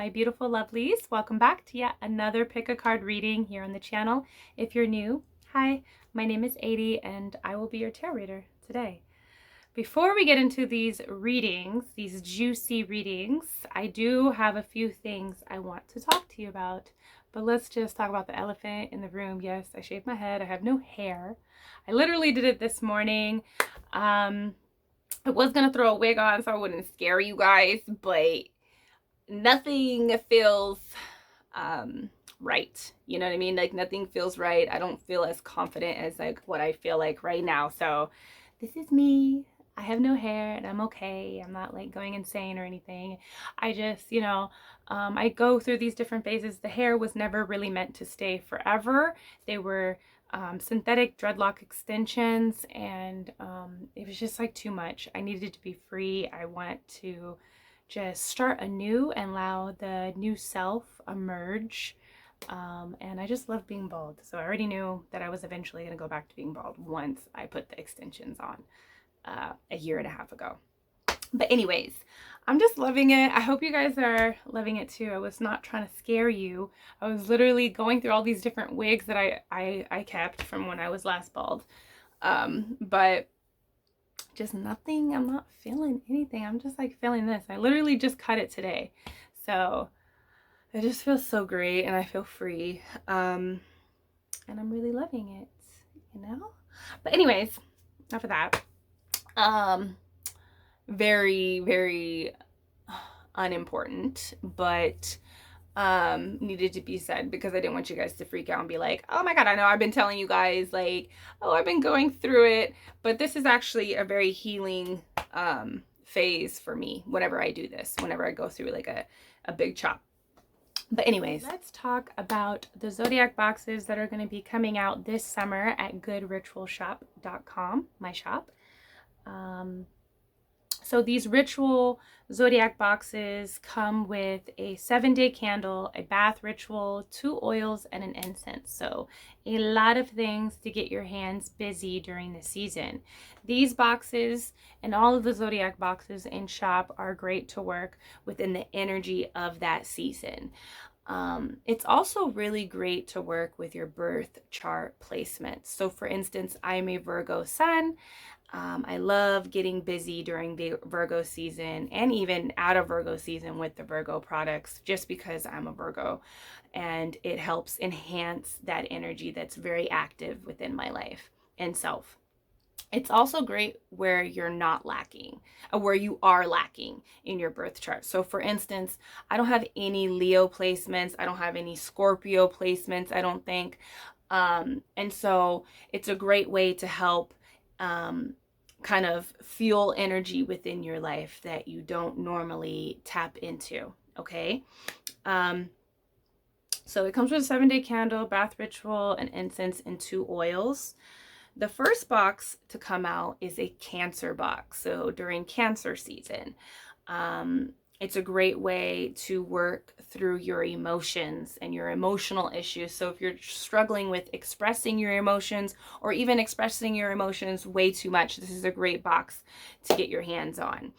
my beautiful lovelies. Welcome back to yet another pick a card reading here on the channel. If you're new, hi, my name is ADIE and I will be your tarot reader today. Before we get into these readings, these juicy readings, I do have a few things I want to talk to you about. But let's just talk about the elephant in the room. Yes, I shaved my head. I have no hair. I literally did it this morning. I was going to throw a wig on so I wouldn't scare you guys, but nothing feels right. You know what I mean? Like nothing feels right. I don't feel as confident as like what I feel like right now. So this is me. I have no hair and I'm okay. I'm not like going insane or anything. I just, I go through these different phases. The hair was never really meant to stay forever. They were synthetic dreadlock extensions, and it was just like too much. I needed to be free. I want to just start anew and allow the new self emerge. And I just love being bald. So I already knew that I was eventually going to go back to being bald once I put the extensions on a year and a half ago. But anyways, I'm just loving it. I hope you guys are loving it too. I was not trying to scare you. I was literally going through all these different wigs that I kept from when I was last bald. But just nothing. I'm not feeling anything. I'm just like feeling this. I literally just cut it today. So it just feels so great and I feel free. And I'm really loving it, But anyways, enough of that. Very, very unimportant, but needed to be said because I didn't want you guys to freak out and be like, oh my God, I know I've been telling you guys like, oh, I've been going through it, but this is actually a very healing phase for me whenever I do this, whenever I go through like a big chop. But anyways, let's talk about the zodiac boxes that are going to be coming out this summer at goodritualshop.com, my shop. So these ritual zodiac boxes come with a 7-day candle, a bath ritual, 2 oils, and an incense. So a lot of things to get your hands busy during the season. These boxes and all of the zodiac boxes in shop are great to work within the energy of that season. It's also really great to work with your birth chart placements. So for instance, I'm a Virgo sun. I love getting busy during the Virgo season and even out of Virgo season with the Virgo products just because I'm a Virgo, and it helps enhance that energy that's very active within my life and self. It's also great where you're not lacking, or where you are lacking in your birth chart. So for instance, I don't have any Leo placements. I don't have any Scorpio placements, I don't think. And so it's a great way to help kind of fuel energy within your life that you don't normally tap into, okay? So it comes with a 7-day candle, bath ritual, an incense, and 2 oils. The first box to come out is a Cancer box. So during Cancer season, it's a great way to work through your emotions and your emotional issues. So if you're struggling with expressing your emotions or even expressing your emotions way too much, this is a great box to get your hands on.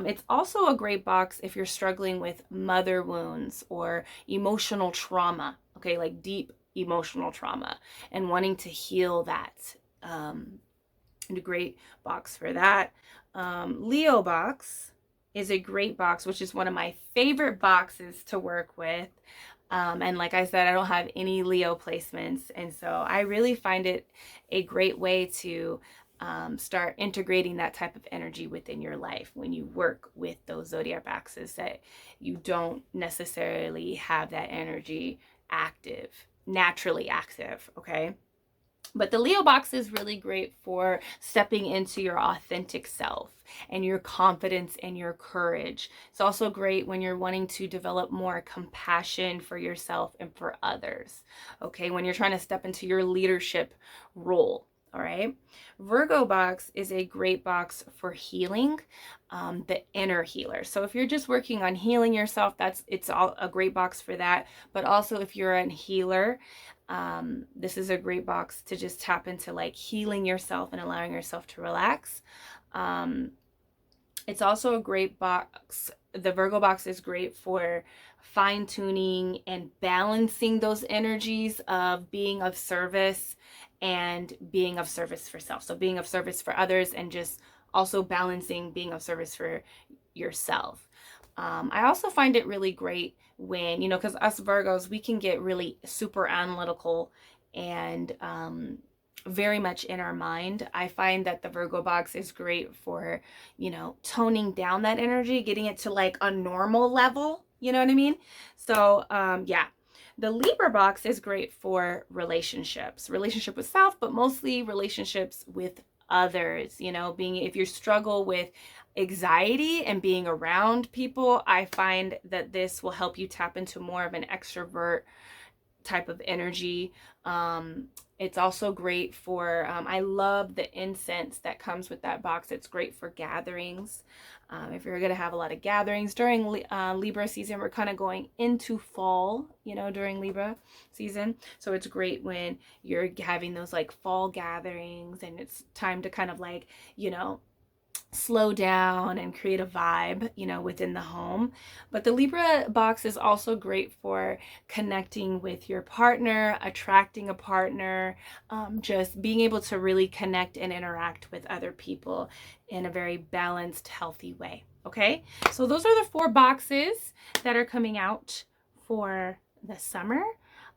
It's also a great box if you're struggling with mother wounds or emotional trauma, okay, like deep emotional trauma and wanting to heal that. And a great box for that. Leo box is a great box, which is one of my favorite boxes to work with. And like I said, I don't have any Leo placements. And so I really find it a great way to start integrating that type of energy within your life when you work with those zodiac boxes that you don't necessarily have that energy active, naturally active, okay? But the Leo box is really great for stepping into your authentic self and your confidence and your courage. It's also great when you're wanting to develop more compassion for yourself and for others, okay? When you're trying to step into your leadership role, all right? Virgo box is a great box for healing, the inner healer. So if you're just working on healing yourself, it's all a great box for that. But also if you're a healer, this is a great box to just tap into like healing yourself and allowing yourself to relax. It's also a great box the Virgo box is great for fine tuning and balancing those energies of being of service and being of service for self. So being of service for others and just also balancing being of service for yourself. I also find it really great when, because us Virgos, we can get really super analytical and very much in our mind. I find that the Virgo box is great for, toning down that energy, getting it to like a normal level. You know what I mean? So, yeah. The Libra box is great for relationship with self, but mostly relationships with others. If you struggle with anxiety and being around people, I find that this will help you tap into more of an extrovert type of energy. It's also great for, I love the incense that comes with that box. It's great for gatherings. If you're going to have a lot of gatherings during Libra season, we're kind of going into fall, during Libra season. So it's great when you're having those like fall gatherings and it's time to kind of like, slow down and create a vibe, within the home. But the Libra box is also great for connecting with your partner, attracting a partner, just being able to really connect and interact with other people in a very balanced, healthy way. Okay, so those are the 4 boxes that are coming out for the summer.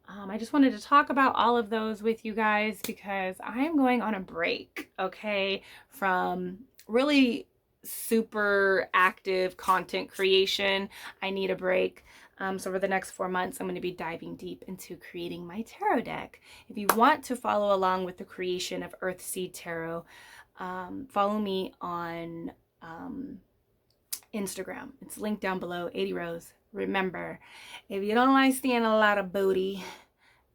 I just wanted to talk about all of those with you guys because I am going on a break, okay, from really super active content creation. I need a break. So for the next 4 months, I'm going to be diving deep into creating my tarot deck. If you want to follow along with the creation of Earthseed Tarot, follow me on Instagram. It's linked down below, adielarosa. Remember, if you don't like seeing a lot of booty,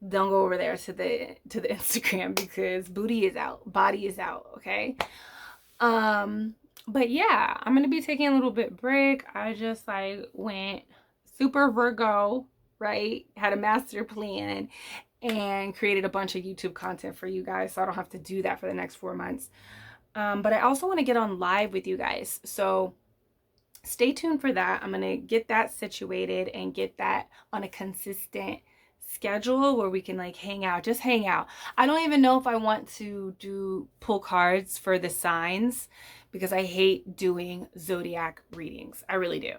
don't go over there to the Instagram because booty is out, body is out, okay? But yeah, I'm gonna be taking a little bit break. I just like went super Virgo, right? Had a master plan and created a bunch of YouTube content for you guys, so I don't have to do that for the next 4 months. But I also want to get on live with you guys, so stay tuned for that. I'm gonna get that situated and get that on a consistent schedule where we can like hang out, just hang out. I don't even know if I want to pull cards for the signs because I hate doing zodiac readings. I really do.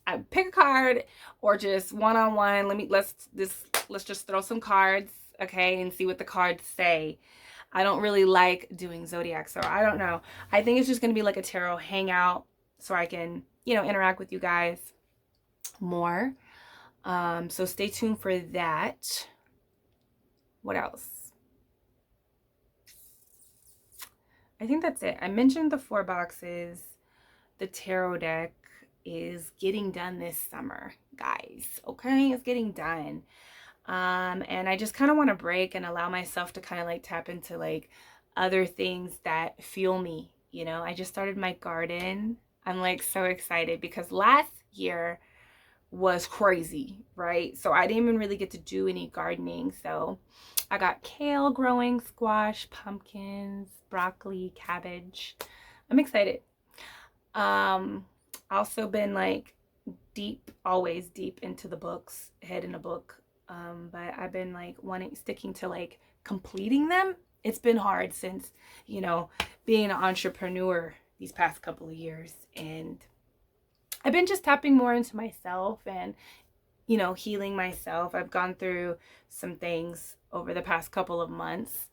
I pick a card or just one-on-one. Let's just throw some cards, okay, and see what the cards say. I don't really like doing zodiac, so I don't know. I think it's just gonna be like a tarot hangout so I can, interact with you guys more. So stay tuned for that. What else? I think that's it. I mentioned the 4 boxes. The tarot deck is getting done this summer, guys. Okay, it's getting done. And I just kind of want to break and allow myself to kind of like tap into like other things that fuel me. I just started my garden. I'm like so excited because last year was crazy, right? So I didn't even really get to do any gardening. So I got kale growing, squash, pumpkins, broccoli, cabbage. I'm excited. Also been like always deep into the books, head in a book. But I've been like sticking to like completing them. It's been hard since, being an entrepreneur these past couple of years, and I've been just tapping more into myself and, healing myself. I've gone through some things over the past couple of months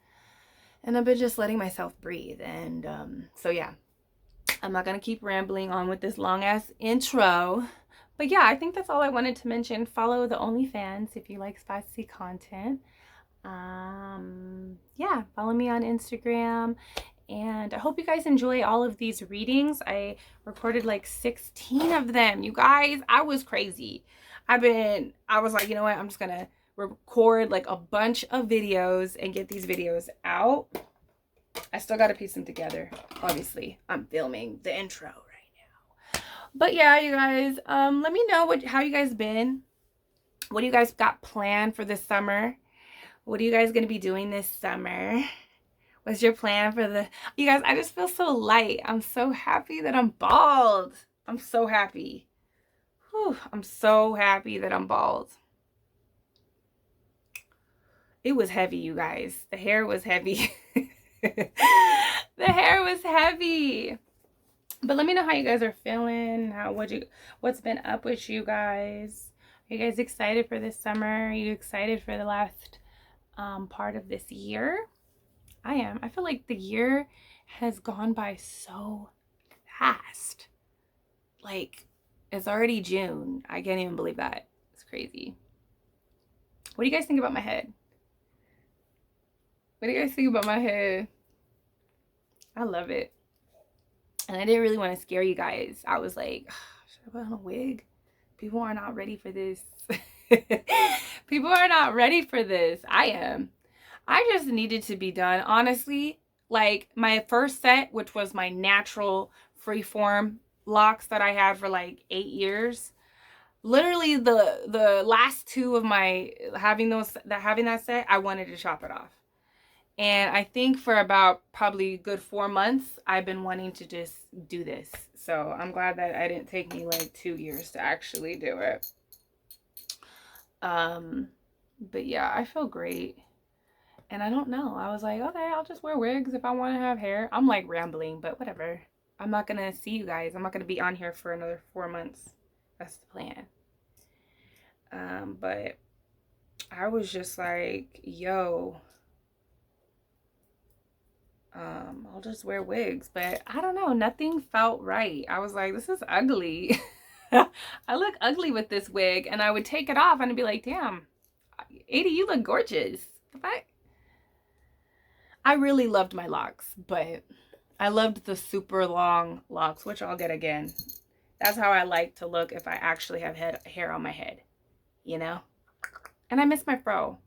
and I've been just letting myself breathe. And so yeah, I'm not going to keep rambling on with this long ass intro. But yeah, I think that's all I wanted to mention. Follow the OnlyFans if you like spicy content. Yeah, follow me on Instagram. And I hope you guys enjoy all of these readings. I recorded like 16 of them. You guys, I was crazy. I was like, you know what? I'm just going to record like a bunch of videos and get these videos out. I still got to piece them together. Obviously, I'm filming the intro right now. But yeah, you guys, let me know how you guys been. What do you guys got planned for this summer? What are you guys going to be doing this summer? What's your plan for you guys? I just feel so light. I'm so happy that I'm bald. I'm so happy. Whew, I'm so happy that I'm bald. It was heavy, you guys. The hair was heavy. The hair was heavy. But let me know how you guys are feeling. What's been up with you guys? Are you guys excited for this summer? Are you excited for the last part of this year? I am. I feel like the year has gone by so fast. Like, it's already June. I can't even believe that. It's crazy. What do you guys think about my head? What do you guys think about my head? I love it. And I didn't really want to scare you guys. I was like, should I put on a wig? People are not ready for this. People are not ready for this. I am. I just needed to be done. Honestly, like my first set, which was my natural freeform locks that I had for like 8 years. Literally the last two of my having that set, I wanted to chop it off. And I think for about probably a good 4 months, I've been wanting to just do this. So I'm glad that it didn't take me like 2 years to actually do it. But yeah, I feel great. And I don't know. I was like, okay, I'll just wear wigs if I want to have hair. I'm like rambling, but whatever. I'm not going to see you guys. I'm not going to be on here for another 4 months. That's the plan. But I was just like, yo, I'll just wear wigs. But I don't know. Nothing felt right. I was like, this is ugly. I look ugly with this wig. And I would take it off and I'd be like, damn, ADIE, you look gorgeous. I really loved my locks, but I loved the super long locks, which I'll get again. That's how I like to look if I actually have hair on my head, you know? And I miss my fro.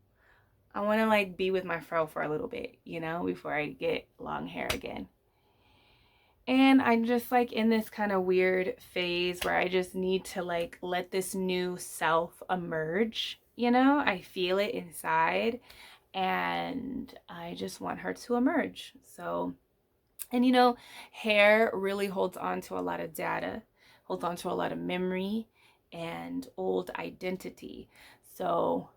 I want to like be with my fro for a little bit, you know, before I get long hair again. And I'm just like in this kind of weird phase where I just need to like let this new self emerge, you know? I feel it inside. And I just want her to emerge. So, and you know, hair really holds on to a lot of data, holds on to a lot of memory and old identity. So,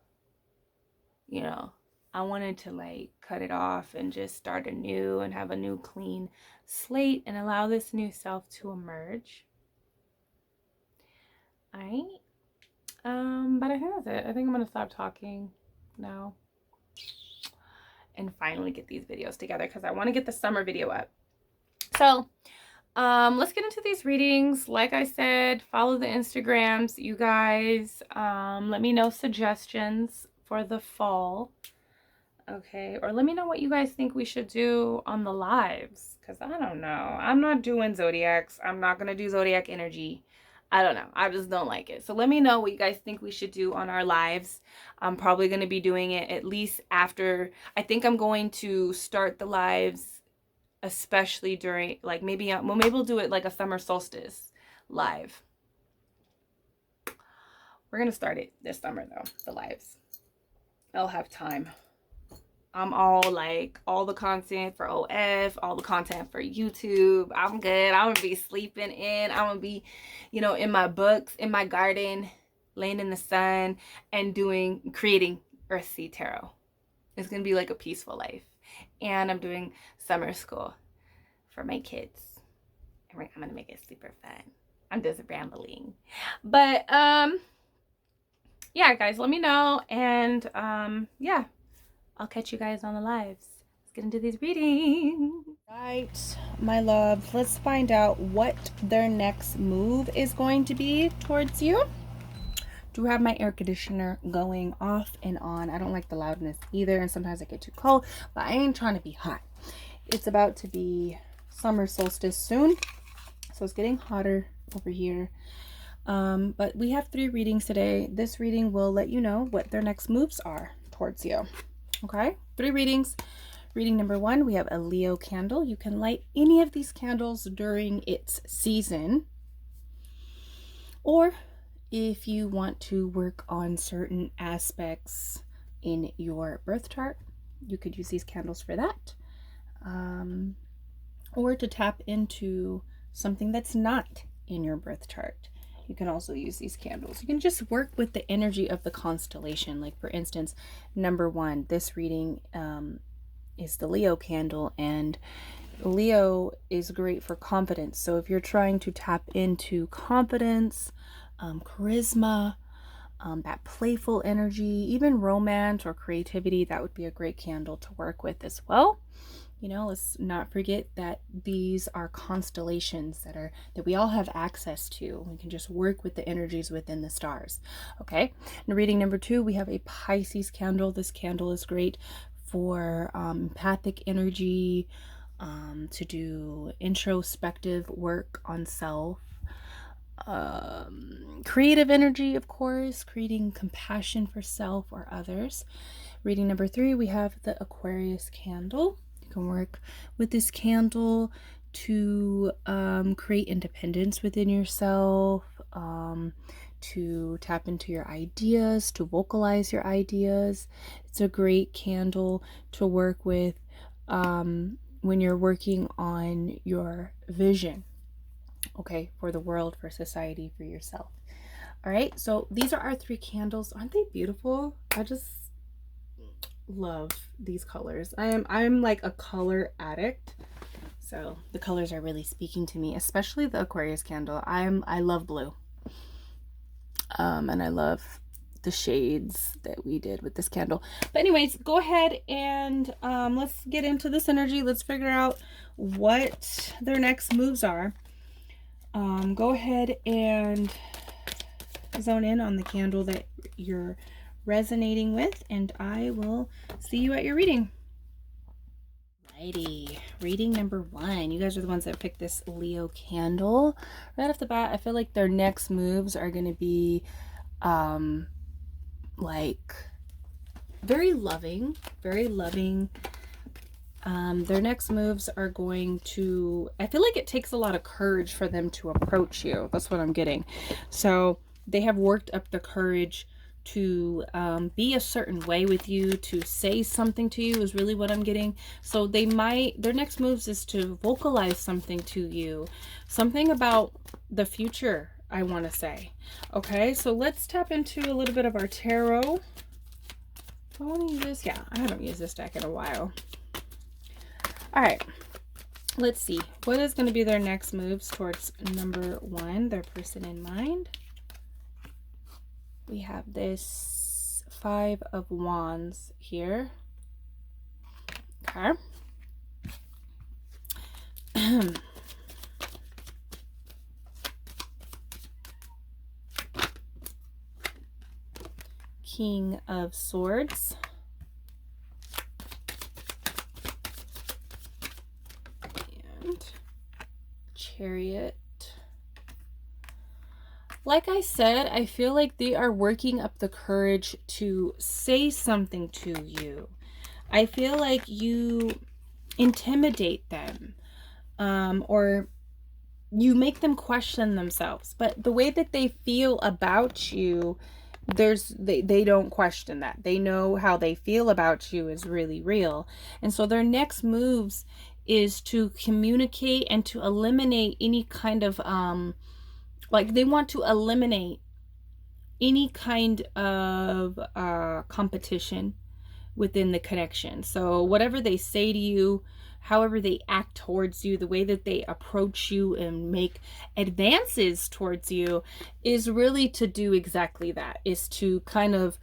you know, I wanted to like cut it off and just start anew and have a new clean slate and allow this new self to emerge. All right. But I think that's it. I think I'm gonna stop talking now and finally get these videos together because I want to get the summer video up. So let's get into these readings. Like I said, follow the Instagrams, you guys. Let me know suggestions for the fall. Okay, or let me know what you guys think we should do on the lives, because I don't know. I'm not doing zodiacs. I'm not gonna do zodiac energy. I don't know. I just don't like it. So let me know what you guys think we should do on our lives. I'm probably going to be doing it at least after. I think I'm going to start the lives, especially during, like, maybe we'll do it like a summer solstice live. We're going to start it this summer, though, the lives. I'll have time. I'm all like, all the content for OF, all the content for YouTube. I'm good. I'm going to be sleeping in. I'm going to be, you know, in my books, in my garden, laying in the sun and creating EARTHSEED Tarot. It's going to be like a peaceful life. And I'm doing summer school for my kids. And I'm going to make it super fun. I'm just rambling. But, yeah, guys, let me know. And, yeah. I'll catch you guys on the lives. Let's get into these readings. Right, my loves, let's find out what their next move is going to be towards you. Do have my air conditioner going off and on. I don't like the loudness either, and sometimes I get too cold, but I ain't trying to be hot. It's about to be summer solstice soon, so it's getting hotter over here. But we have 3 readings today. This reading will let you know what their next moves are towards you. Okay, 3 readings. Reading number 1, we have a Leo candle. You can light any of these candles during its season. Or if you want to work on certain aspects in your birth chart, you could use these candles for that. Or to tap into something that's not in your birth chart. you can also use these candles. You can just work with the energy of the constellation. Like for instance, number 1, this reading is the Leo candle, and Leo is great for confidence. So if you're trying to tap into confidence, charisma, that playful energy, even romance or creativity, that would be a great candle to work with as well. You know, let's not forget that these are constellations that we all have access to. We can just work with the energies within the stars. Okay, and reading number 2, we have a Pisces candle. This candle is great for empathic energy, to do introspective work on self, creative energy, of course, creating compassion for self or others. Reading number 3, we have the Aquarius candle. You can work with this candle to create independence within yourself, to tap into your ideas, to vocalize your ideas. It's a great candle to work with when you're working on your vision, okay, for the world, for society, for yourself. All right, so these are our 3 candles. Aren't they beautiful? I just love these colors. I'm like a color addict, so the colors are really speaking to me, especially the Aquarius candle. I love blue, and I love the shades that we did with this candle. But anyways, go ahead and let's get into this energy. Let's figure out what their next moves are. Go ahead and zone in on the candle that you're resonating with, and I will see you at your reading. Alrighty, reading number 1. You guys are the ones that picked this Leo candle. Right off the bat, I feel like their next moves are going to be like very loving, very loving. Their next moves are going to, I feel like it takes a lot of courage for them to approach you. That's what I'm getting. So they have worked up the courage to be a certain way with you, to say something to you is really what I'm getting. So their next moves is to vocalize something to you, something about the future, I want to say. Okay, so let's tap into a little bit of our tarot. I want to use this. Yeah, I haven't used this deck in a while. All right, let's see. What is going to be their next moves towards number 1, their person in mind? We have this 5 of Wands here. Okay. King of Swords. And Chariot. Like I said, I feel like they are working up the courage to say something to you. I feel like you intimidate them, or you make them question themselves. But the way that they feel about you, they don't question that. They know how they feel about you is really real. And so their next moves is to communicate and to eliminate any kind of like they want to eliminate any kind of competition within the connection. So whatever they say to you, however they act towards you, the way that they approach you and make advances towards you is really to do exactly that, is to kind of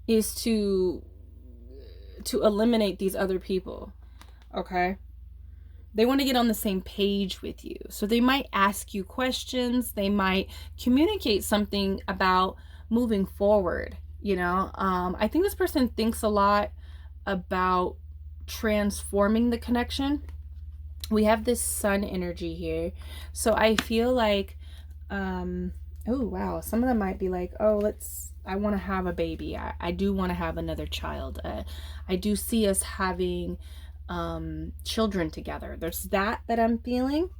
is to eliminate these other people. Okay, they want to get on the same page with you. So they might ask you questions. They might communicate something about moving forward. You know, I think this person thinks a lot about transforming the connection. We have this sun energy here. So I feel like, oh, wow. Some of them might be like, oh, I want to have a baby. I do want to have another child. I do see us having children together. There's that I'm feeling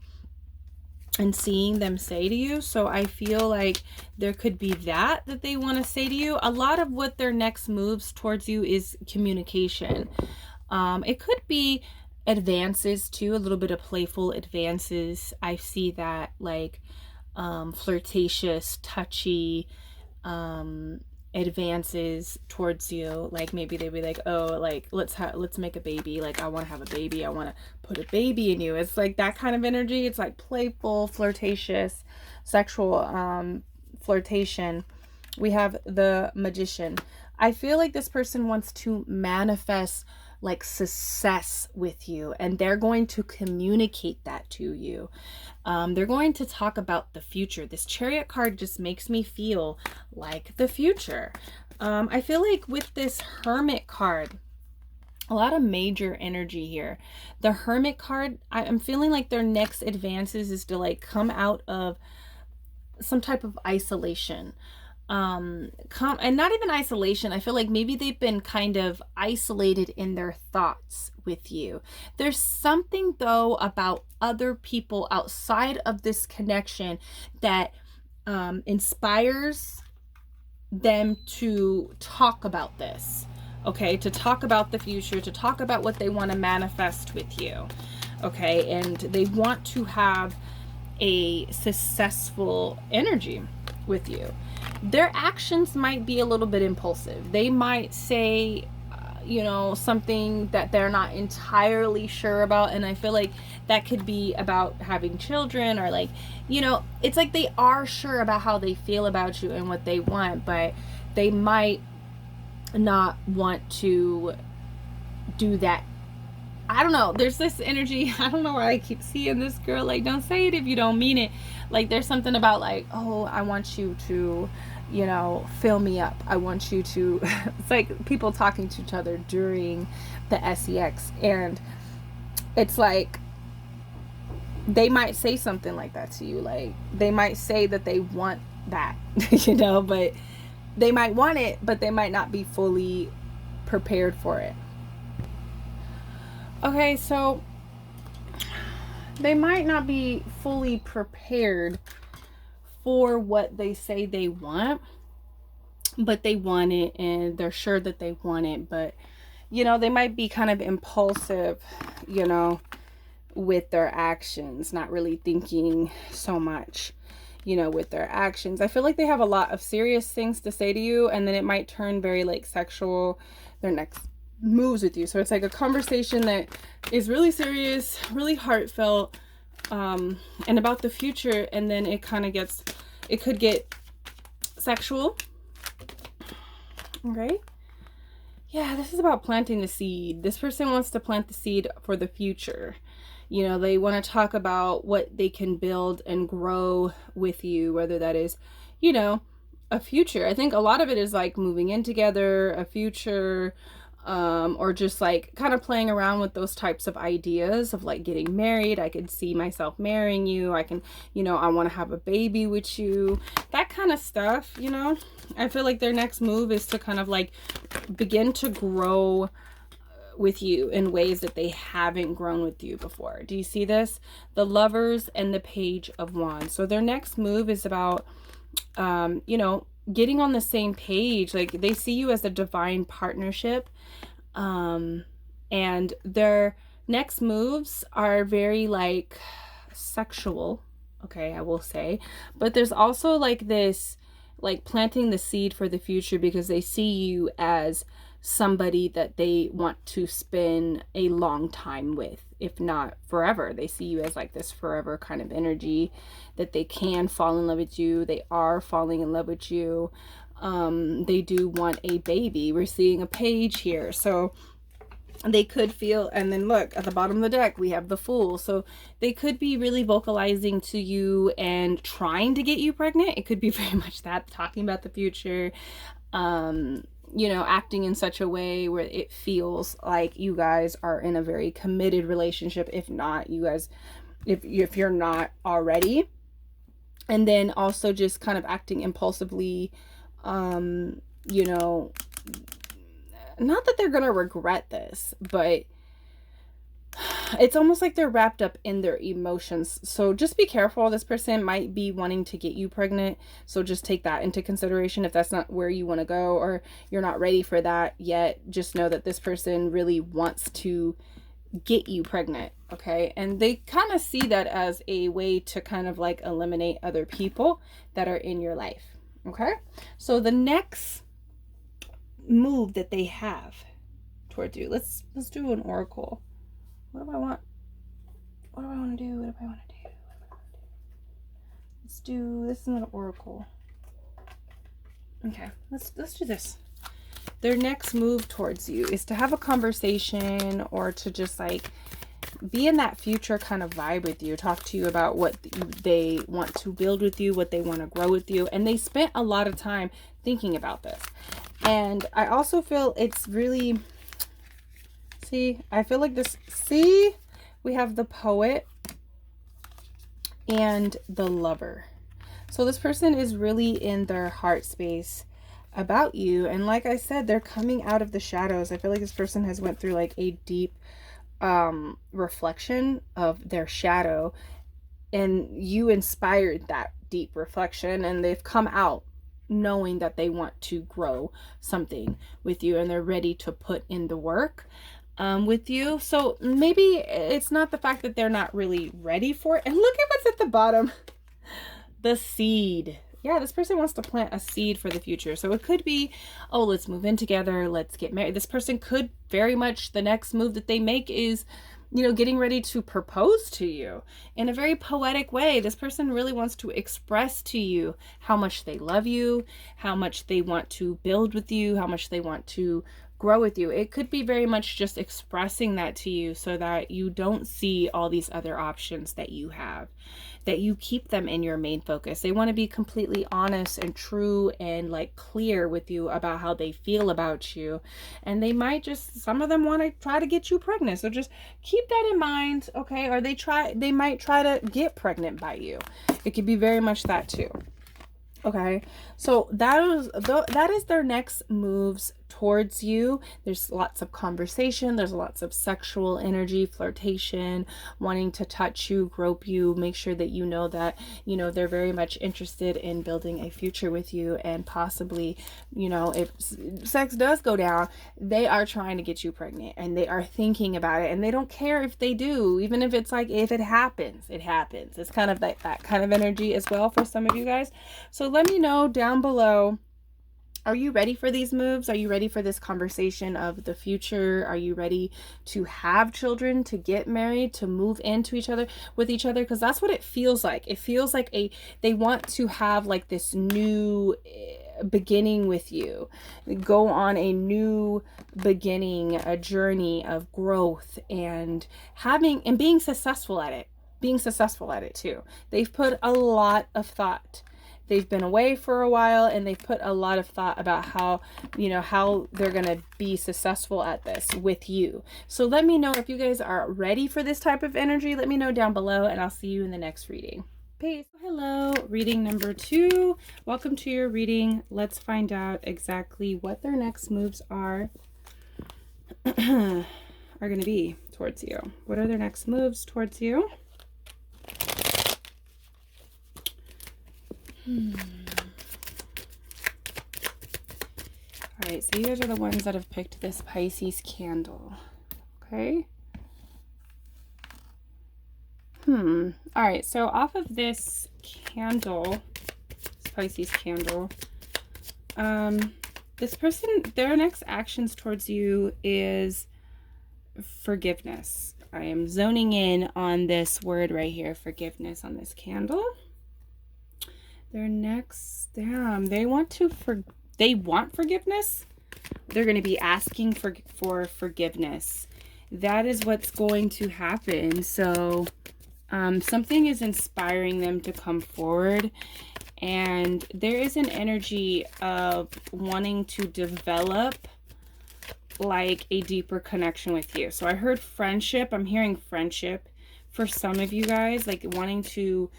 and seeing them say to you. So I feel like there could be that they want to say to you. A lot of what their next moves towards you is communication. It could be advances too, a little bit of playful advances. I see that, like flirtatious, touchy advances towards you. Like maybe they'd be like, oh, like let's make a baby, like I want to have a baby, I want to put a baby in you. It's like that kind of energy. It's like playful, flirtatious, sexual flirtation. We have the Magician. I feel like this person wants to manifest like success with you, and they're going to communicate that to you. They're going to talk about the future. This Chariot card just makes me feel like the future. I feel like with this Hermit card, a lot of major energy here. The Hermit card, I'm feeling like their next advances is to like come out of some type of isolation. And not even isolation. I feel like maybe they've been kind of isolated in their thoughts with you. There's something though about other people outside of this connection that inspires them to talk about this, okay, to talk about the future, to talk about what they want to manifest with you, okay, and they want to have a successful energy with you. Their actions might be a little bit impulsive. They might say, you know, something that they're not entirely sure about. And I feel like that could be about having children, or like, you know, it's like they are sure about how they feel about you and what they want, but they might not want to do that. I don't know. There's this energy. I don't know why I keep seeing this girl. Like, don't say it if you don't mean it. Like, there's something about like, oh, I want you to, you know, fill me up. I want you to, it's like people talking to each other during the SEX. And it's like, they might say something like that to you. Like, they might say that they want that, you know, but they might want it, but they might not be fully prepared for it. Okay, so they might not be fully prepared for what they say they want, but they want it, and they're sure that they want it. But, you know, they might be kind of impulsive, you know, with their actions, not really thinking so much, you know, with their actions. I feel like they have a lot of serious things to say to you, and then it might turn very like sexual, their next moves with you. So it's like a conversation that is really serious, really heartfelt, and about the future, and then it kind of gets, it could get sexual. Okay, yeah, this is about planting the seed. This person wants to plant the seed for the future. You know, they want to talk about what they can build and grow with you, whether that is, you know, a future. I think a lot of it is like moving in together, a future, or just like kind of playing around with those types of ideas of like getting married. I could see myself marrying you. I can, you know, I want to have a baby with you, that kind of stuff, you know. I feel like their next move is to kind of like begin to grow with you in ways that they haven't grown with you before. Do you see this? The Lovers and the Page of Wands. So their next move is about, you know, getting on the same page. Like, they see you as a divine partnership, and their next moves are very like sexual, okay, I will say, but there's also like this, like planting the seed for the future, because they see you as somebody that they want to spend a long time with, if not forever. They see you as like this forever kind of energy, that they can fall in love with you. They are falling in love with you. They do want a baby. We're seeing a page here, so they could feel, and then look at the bottom of the deck, we have the Fool. So they could be really vocalizing to you and trying to get you pregnant. It could be very much that, talking about the future, you know, acting in such a way where it feels like you guys are in a very committed relationship, if not, you guys, if you're not already. And then also just kind of acting impulsively, you know, not that they're gonna regret this, but it's almost like they're wrapped up in their emotions. So just be careful. This person might be wanting to get you pregnant, so just take that into consideration. If that's not where you want to go, or you're not ready for that yet, just know that this person really wants to get you pregnant, okay? And they kind of see that as a way to kind of like eliminate other people that are in your life, okay? So the next move that they have towards you, let's do an oracle. What do I want? What do I want to do? What do I want to do? Let's do, this is not an oracle. Okay, let's do this. Their next move towards you is to have a conversation, or to just like be in that future kind of vibe with you, talk to you about what they want to build with you, what they want to grow with you. And they spent a lot of time thinking about this. And I also feel it's really, I feel like this, we have the Poet and the Lover. So this person is really in their heart space about you. And like I said, they're coming out of the shadows. I feel like this person has went through like a deep reflection of their shadow, and you inspired that deep reflection, and they've come out knowing that they want to grow something with you, and they're ready to put in the work with you. So maybe it's not the fact that they're not really ready for it. And look at what's at the bottom. The seed. Yeah, this person wants to plant a seed for the future. So it could be, oh, let's move in together, let's get married. This person could very much, the next move that they make is, you know, getting ready to propose to you in a very poetic way. This person really wants to express to you how much they love you, how much they want to build with you, how much they want to grow with you. It could be very much just expressing that to you so that you don't see all these other options that you have, that you keep them in your main focus. They want to be completely honest and true and like clear with you about how they feel about you. And they might just, some of them want to try to get you pregnant. So just keep that in mind, okay? Or they might try to get pregnant by you. It could be very much that too. Okay, so that is their next moves towards you. There's lots of conversation, there's lots of sexual energy, flirtation, wanting to touch you, grope you, make sure that you know that, you know, they're very much interested in building a future with you. And possibly, you know, if sex does go down, they are trying to get you pregnant, and they are thinking about it, and they don't care if they do. Even if it's like, if it happens, it happens. It's kind of like that kind of energy as well for some of you guys. So let me know down below, are you ready for these moves? Are you ready for this conversation of the future? Are you ready to have children, to get married, to move into each other with each other? Because that's what it feels like. It feels like they want to have like this new beginning with you, go on a new beginning, a journey of growth, and being successful at it too. They've put a lot of thought. They've been away for a while, and they've put a lot of thought about how, you know, how they're going to be successful at this with you. So let me know if you guys are ready for this type of energy. Let me know down below, and I'll see you in the next reading. Peace. Hello, reading number 2. Welcome to your reading. Let's find out exactly what their next moves are going to be towards you. What are their next moves towards you? All right, so you guys are the ones that have picked this Pisces candle. Okay. All right, so off of this candle, this Pisces candle, this person, their next actions towards you is forgiveness. I am zoning in on this word right here, forgiveness, on this candle. Their next, they want forgiveness. They're going to be asking for forgiveness. That is what's going to happen. So something is inspiring them to come forward, and there is an energy of wanting to develop like a deeper connection with you. So I heard friendship. I'm hearing friendship for some of you guys, like wanting to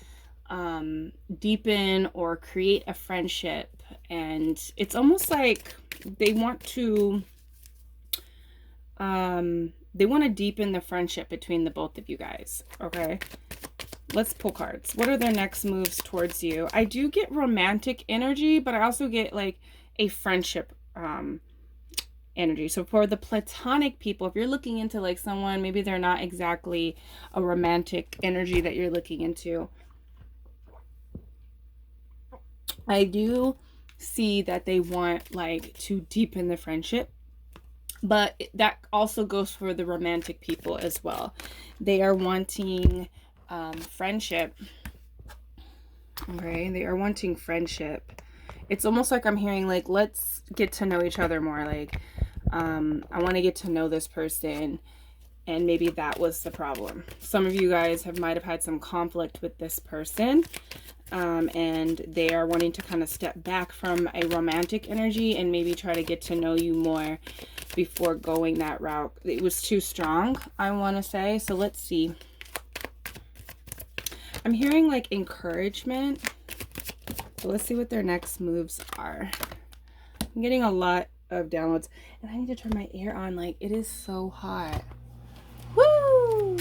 deepen or create a friendship. And it's almost like they want to deepen the friendship between the both of you guys. Okay, let's pull cards. What are their next moves towards you? I do get romantic energy, but I also get like a friendship energy. So for the platonic people, if you're looking into like someone, maybe they're not exactly a romantic energy that you're looking into, I do see that they want like to deepen the friendship, but that also goes for the romantic people as well. They are wanting friendship. Okay, they are wanting friendship. It's almost like I'm hearing like, let's get to know each other more. Like, I want to get to know this person, and maybe that was the problem. Some of you guys might have had some conflict with this person, and they are wanting to kind of step back from a romantic energy and maybe try to get to know you more before going that route. It was too strong, I want to say. So let's see. I'm hearing like encouragement. So let's see what their next moves are. I'm getting a lot of downloads, and I need to turn my air on. Like, it is so hot. Woo!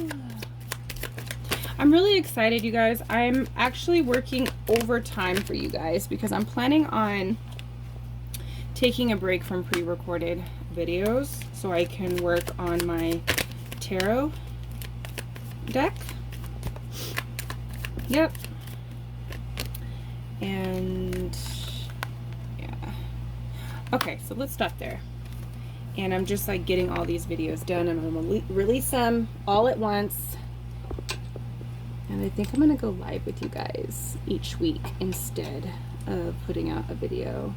I'm really excited, you guys. I'm actually working overtime for you guys because I'm planning on taking a break from pre-recorded videos so I can work on my tarot deck. Yep. And yeah. Okay, so let's stop there. And I'm just like getting all these videos done, and I'm gonna release them all at once. And I think I'm gonna go live with you guys each week instead of putting out a video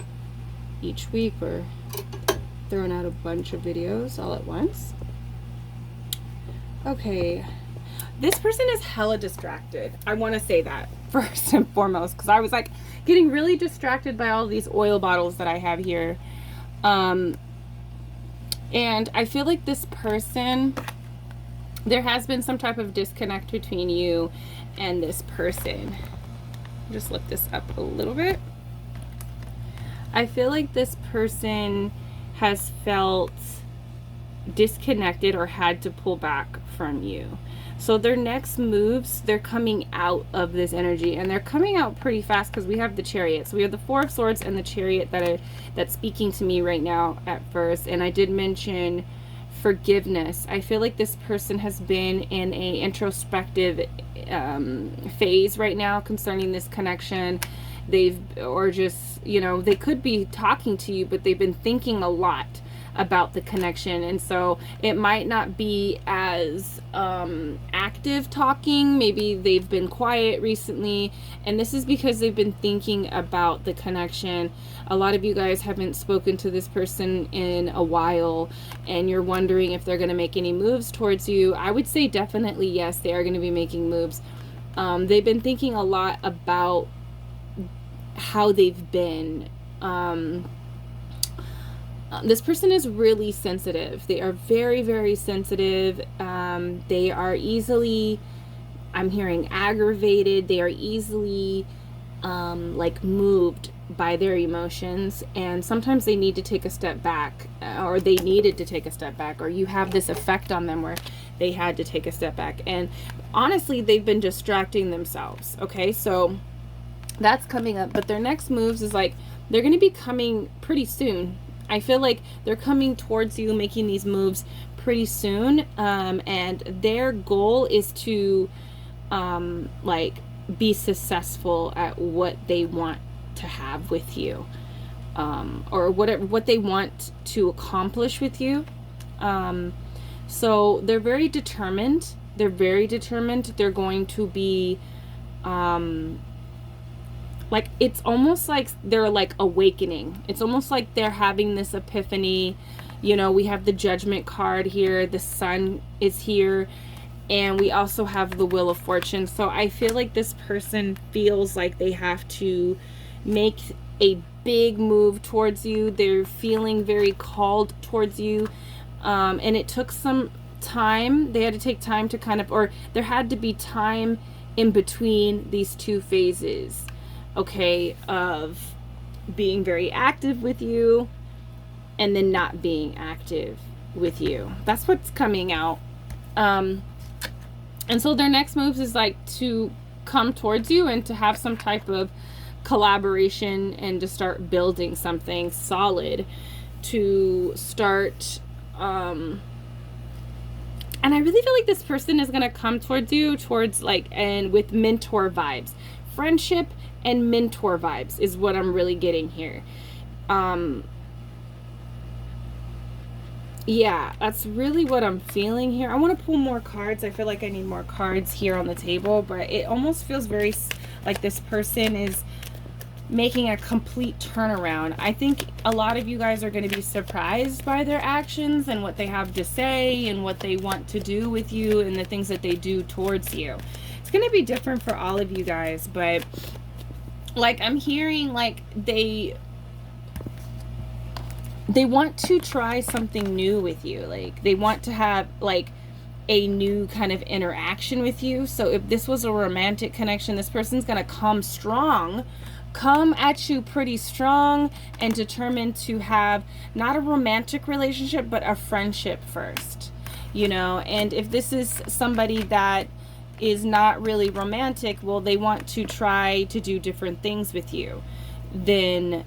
each week or throwing out a bunch of videos all at once. Okay. This person is hella distracted. I want to say that first and foremost, because I was like getting really distracted by all these oil bottles that I have here. And I feel like this person, there has been some type of disconnect between you and this person. Just lift this up a little bit. I feel like this person has felt disconnected or had to pull back from you. So their next moves, they're coming out of this energy, and they're coming out pretty fast because we have the Chariot. So we have the Four of Swords and the Chariot that's speaking to me right now at first. And I did mention forgiveness. I feel like this person has been in a introspective phase right now concerning this connection. Or just, you know, they could be talking to you, but they've been thinking a lot about the connection, and so it might not be as active talking. Maybe they've been quiet recently, and this is because they've been thinking about the connection. A lot of you guys haven't spoken to this person in a while, and you're wondering if they're going to make any moves towards you. I would say definitely yes, they are going to be making moves. They've been thinking a lot about how they've been. This person is really sensitive. They are very, very sensitive. They are easily, I'm hearing, aggravated. They are easily like moved by their emotions, and sometimes they need to take a step back, or they needed to take a step back, or you have this effect on them where they had to take a step back. And honestly, they've been distracting themselves. Okay, so that's coming up, but their next moves is like they're going to be coming pretty soon. I feel like they're coming towards you, making these moves pretty soon, and their goal is to like be successful at what they want to have with you, or what they want to accomplish with you. So they're very determined. They're very determined. They're going to be like, it's almost like they're like awakening. It's almost like they're having this epiphany. You know, we have the Judgment card here. The Sun is here. And we also have the Wheel of Fortune. So I feel like this person feels like they have to make a big move towards you. They're feeling very called towards you. And it took some time. They had to take time to kind of, or there had to be time in between these two phases. Okay, of being very active with you and then not being active with you. That's what's coming out. And so their next moves is like to come towards you and to have some type of collaboration and to start building something solid to start, and I really feel like this person is going to come towards you and with mentor vibes. Friendship and mentor vibes is what I'm really getting here. Yeah, that's really what I'm feeling here. I want to pull more cards. I feel like I need more cards here on the table, but it almost feels very like this person is making a complete turnaround. I think a lot of you guys are going to be surprised by their actions and what they have to say and what they want to do with you and the things that they do towards you. It's going to be different for all of you guys, but like I'm hearing like they want to try something new with you. Like they want to have like a new kind of interaction with you. So if this was a romantic connection, this person's going to come at you pretty strong and determined to have not a romantic relationship, but a friendship first, you know. And if this is somebody that is not really romantic, well, they want to try to do different things with you than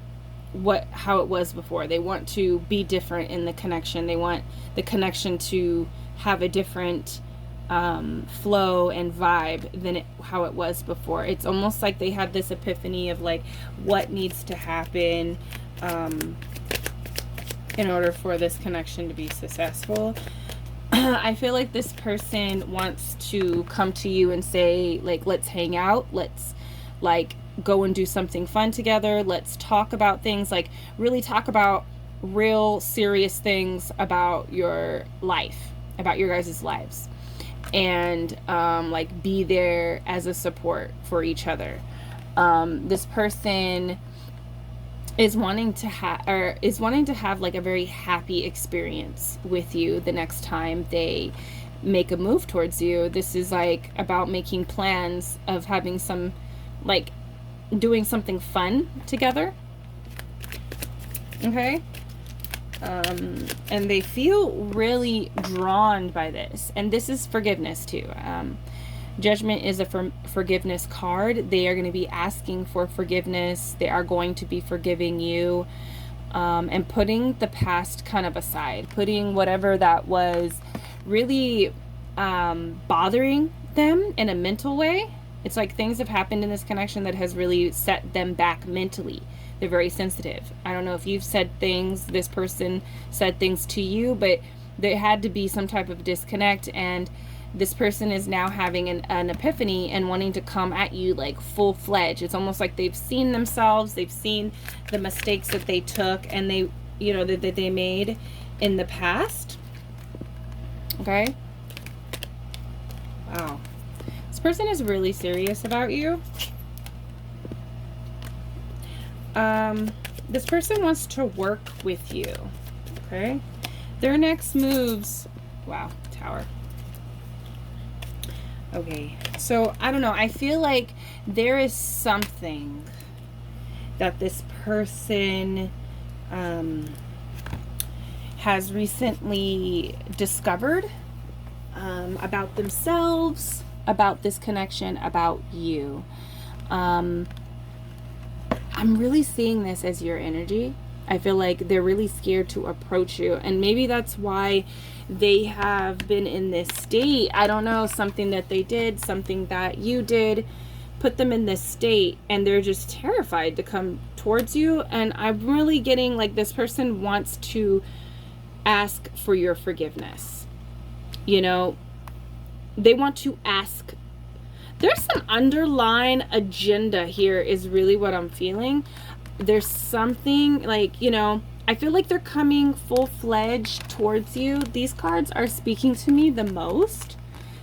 how it was before. They want to be different in the connection. They want the connection to have a different flow and vibe than how it was before. It's almost like they had this epiphany of like what needs to happen in order for this connection to be successful. I feel like this person wants to come to you and say like, let's hang out, let's like go and do something fun together, let's talk about things, like really talk about real serious things about your life, about your guys' lives, and like be there as a support for each other. This person is wanting to have like a very happy experience with you the next time they make a move towards you. This is like about making plans of having some like doing something fun together. Okay. And they feel really drawn by this, and this is forgiveness too. Judgment is a forgiveness card. They are going to be asking for forgiveness. They are going to be forgiving you, and putting the past kind of aside, putting whatever that was really bothering them in a mental way. It's like things have happened in this connection that has really set them back mentally. They're very sensitive. I don't know if you've said things, this person said things to you, but there had to be some type of disconnect, and this person is now having an epiphany and wanting to come at you like full-fledged. It's almost like they've seen themselves, they've seen the mistakes that they took and they, you know, that they made in the past. Okay? Wow. This person is really serious about you. This person wants to work with you. Okay? Their next moves, wow, Tower. Okay, so I don't know. I feel like there is something that this person has recently discovered about themselves, about this connection, about you. I'm really seeing this as your energy. I feel like they're really scared to approach you, and maybe that's why they have been in this state. I don't know, something that they did, something that you did, put them in this state, and they're just terrified to come towards you. And I'm really getting like this person wants to ask for your forgiveness. You know, they want to ask. There's some underlying agenda here is really what I'm feeling. There's something like, you know, I feel like they're coming full-fledged towards you. These cards are speaking to me the most,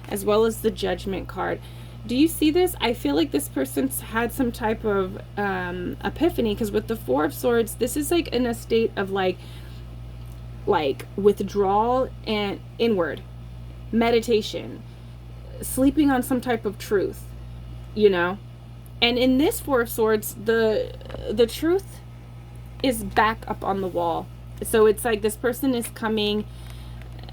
as well as the Judgment card. Do you see this? I feel like this person's had some type of epiphany, because with the Four of Swords, this is like in a state of like withdrawal and inward meditation, sleeping on some type of truth, you know. And in this Four of Swords, the truth is back up on the wall. So it's like this person is coming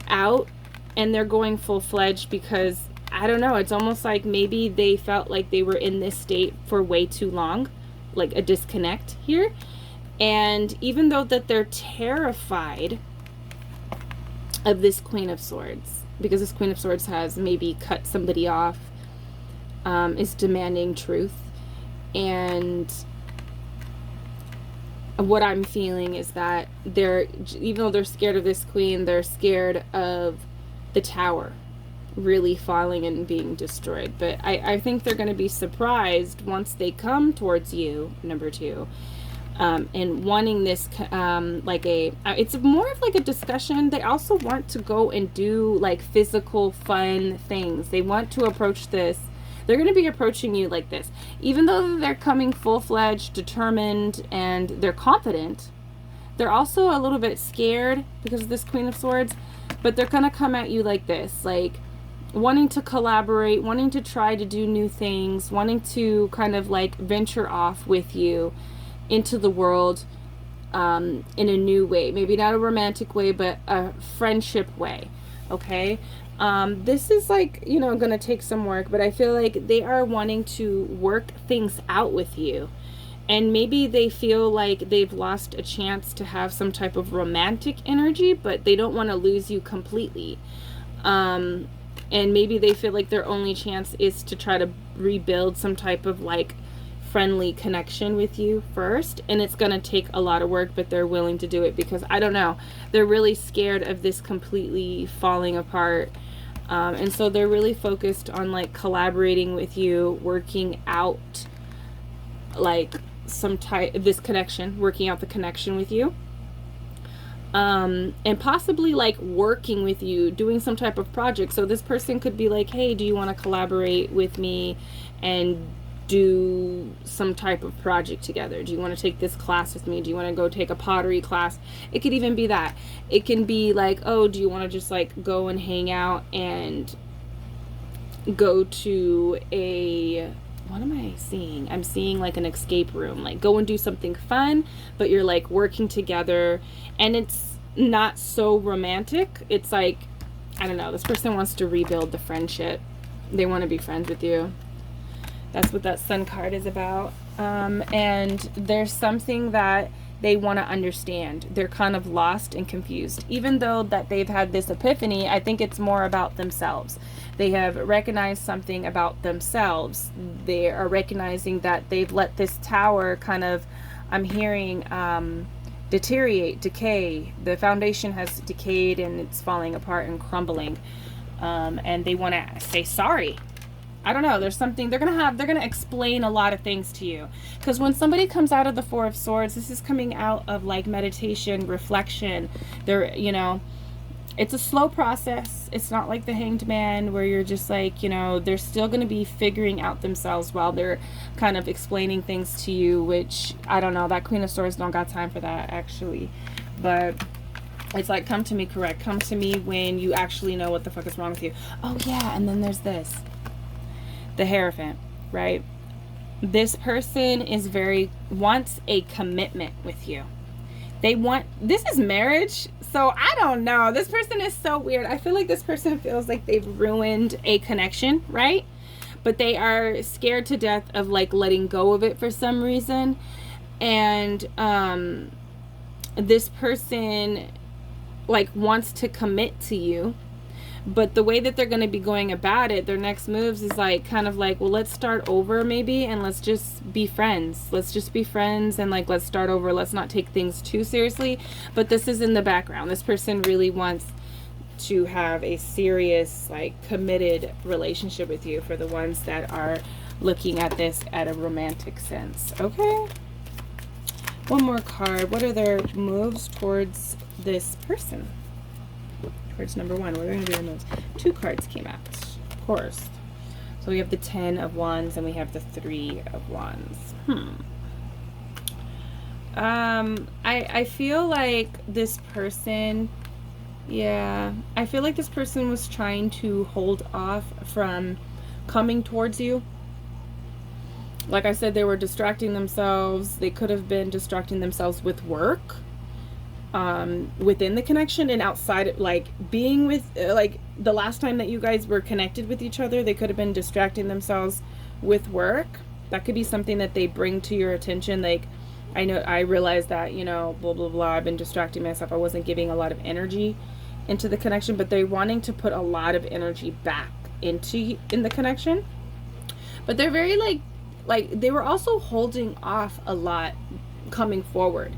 out and they're going full-fledged because, I don't know, it's almost like maybe they felt like they were in this state for way too long, like a disconnect here. And even though that they're terrified of this Queen of Swords, because this Queen of Swords has maybe cut somebody off, is demanding truth. And what I'm feeling is that they're, even though they're scared of this queen, they're scared of the tower really falling and being destroyed. But I think they're going to be surprised once they come towards you, number 2, and wanting this, like it's more of like a discussion. They also want to go and do like physical fun things. They want to approach this. They're going to be approaching you like this. Even though they're coming full-fledged, determined, and they're confident, they're also a little bit scared because of this Queen of Swords, but they're going to come at you like this, like wanting to collaborate, wanting to try to do new things, wanting to kind of like venture off with you into the world in a new way. Maybe not a romantic way, but a friendship way, okay? This is like, you know, gonna take some work, but I feel like they are wanting to work things out with you. And maybe they feel like they've lost a chance to have some type of romantic energy, but they don't want to lose you completely. And maybe they feel like their only chance is to try to rebuild some type of like friendly connection with you first, and it's gonna take a lot of work, but they're willing to do it because, I don't know, they're really scared of this completely falling apart. And so they're really focused on like collaborating with you, working out like some type of this connection, working out the connection with you, and possibly like working with you, doing some type of project. So this person could be like, hey, do you want to collaborate with me and do some type of project together? Do you want to take this class with me? Do you want to go take a pottery class? It could even be that. It can be like, oh, do you want to just like go and hang out and go to a, what am I seeing? I'm seeing like an escape room, like go and do something fun, but you're like working together, and it's not so romantic. It's like, I don't know, this person wants to rebuild the friendship. They want to be friends with you. That's what that Sun card is about. And there's something that they want to understand. They're kind of lost and confused. Even though that they've had this epiphany, I think it's more about themselves. They have recognized something about themselves. They are recognizing that they've let this tower kind of, I'm hearing, deteriorate, decay. The foundation has decayed and it's falling apart and crumbling. And they want to say sorry. I don't know, there's something they're gonna explain a lot of things to you, because when somebody comes out of the Four of Swords, this is coming out of like meditation, reflection. They're, you know, it's a slow process. It's not like the Hanged Man where you're just like, you know, they're still going to be figuring out themselves while they're kind of explaining things to you, which I don't know, that Queen of Swords don't got time for that actually. But it's like, come to me, correct, come to me when you actually know what the fuck is wrong with you. Oh yeah, and then there's this, the Hierophant, right? This person is wants a commitment with you. They want, this is marriage. So I don't know. This person is so weird. I feel like this person feels like they've ruined a connection, right? But they are scared to death of like letting go of it for some reason. And this person like wants to commit to you. But the way that they're going to be going about it, their next moves is like kind of like, well, let's start over maybe, and let's just be friends. Let's just be friends and like, let's start over. Let's not take things too seriously. But this is in the background. This person really wants to have a serious, like committed relationship with you, for the ones that are looking at this at a romantic sense. Okay. One more card. What are their moves towards this person? Towards number one, we're going to do the moves. Two cards came out, of course. So we have the 10 of Wands and we have the 3 of Wands. I feel like this person, yeah, I feel like this person was trying to hold off from coming towards you. Like I said, they were distracting themselves. They could have been distracting themselves with work. Within the connection and outside, like being with, like the last time that you guys were connected with each other, they could have been distracting themselves with work. That could be something that they bring to your attention, like I realized that, you know, blah, blah, blah. I've been distracting myself. I wasn't giving a lot of energy into the connection, but they're wanting to put a lot of energy back in the connection. But they're very like they were also holding off a lot coming forward,